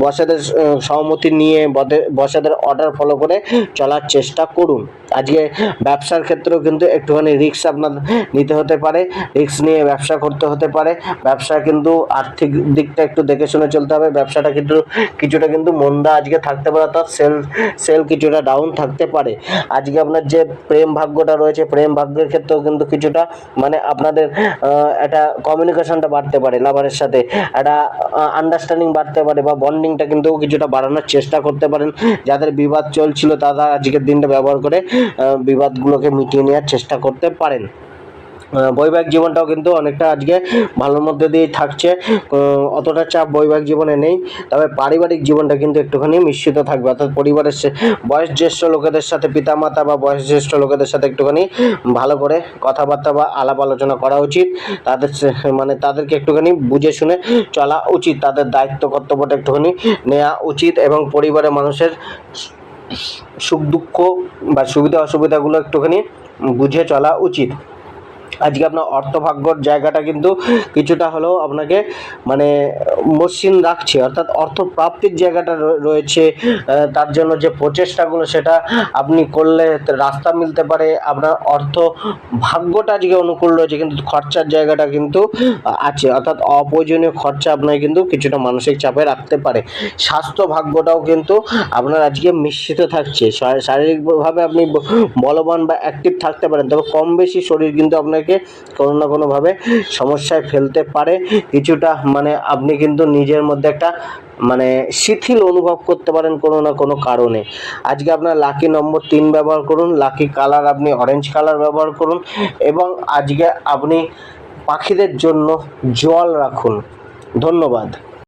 বসেদের সহমতি নিয়ে বসেদের অর্ডার ফলো করে চলার চেষ্টা করুন। আজকে ব্যবসার ক্ষেত্রেও কিন্তু একটুখানি রিস্ক আপনার নিতে হতে পারে, রিস্ক নিয়ে ব্যবসা করতে হতে পারে। ব্যবসা কিন্তু আর্থিক দিকটা একটু দেখে শুনে চলতে হবে, ব্যবসাটা কিন্তু কিছুটা কিন্তু মন্দা আজকে থাকতে পারে, অর্থাৎ সেল কিছুটা ডাউন থাকতে পারে। আজকে আপনার যে প্রেম ভাগ্যটা রয়েছে, প্রেম ভাগ্যের ক্ষেত্রেও কিন্তু কিছুটা মানে আপনাদের একটা কমিউনিকেশনটা বাড়তে পারে, লাভারের সাথে একটা আন্ডারস্ট্যান্ডিং বাড়তে পারে বা বন্ডিংটা কিন্তু কিছুটা বাড়ানোর চেষ্টা করতে পারেন। যাদের বিবাদ চলছিল তারা আজকের দিনটা ব্যবহার করে বিবাদগুলোকে মিটিয়ে নেওয়ার চেষ্টা করতে পারেন। বৈবাহিক জীবনটাও কিন্তু অনেকটা আজকে ভালোর মধ্যে দিয়েই থাকছে, অতটা চাপ বৈবাহিক জীবনে নেই, তবে পারিবারিক জীবনটা কিন্তু একটুখানি মিশ্রিত থাকবে, অর্থাৎ পরিবারের বয়োজ্যেষ্ঠ লোকেদের সাথে, পিতামাতা বা বয়োজ্যেষ্ঠ লোকেদের সাথে একটুখানি ভালো করে কথাবার্তা বা আলাপ আলোচনা করা উচিত, মানে তাদেরকে একটুখানি বুঝে শুনে চলা উচিত, তাদের দায়িত্ব কর্তব্যটা একটুখানি নেওয়া উচিত এবং পরিবারের মানুষের সুখ দুঃখ বা সুবিধা অসুবিধাগুলো একটুখানি বুঝে চলা উচিত। আজকে আপনার অর্থভাগ্যর জায়গাটা কিন্তু কিছুটা হলেও আপনাকে মানে মসৃণ রাখছে, অর্থাৎ অর্থ প্রাপ্তির জায়গাটা রয়েছে, তার জন্য যে প্রচেষ্টাগুলো সেটা আপনি করলে রাস্তা মিলতে পারে, আপনার অর্থ ভাগ্যটা আজকে অনুকূল রয়েছে, কিন্তু খরচার জায়গাটা কিন্তু আছে, অর্থাৎ অপ্রয়োজনীয় খরচা আপনাকে কিন্তু কিছুটা মানসিক চাপে রাখতে পারে। স্বাস্থ্য ভাগ্যটাও কিন্তু আপনার আজকে মিশ্রিত থাকছে, শারীরিকভাবে আপনি বলবান বা অ্যাক্টিভ থাকতে পারেন, তবে কম বেশি শরীর কিন্তু আপনাকে কোনো না কোনোভাবে সমস্যায় ফেলতে পারে, কিছুটা মানে আপনি কিন্তু নিজের মধ্যে একটা মানে শিথিল অনুভব করতে পারেন কোনো না কোনো কারণে। আজকে আপনার লাকি নম্বর 3 ব্যবহার করুন, লাকি কালার আপনি অরেঞ্জ কালার ব্যবহার করুন এবং আজকে আপনি পাখিদের জন্য জল রাখুন। ধন্যবাদ।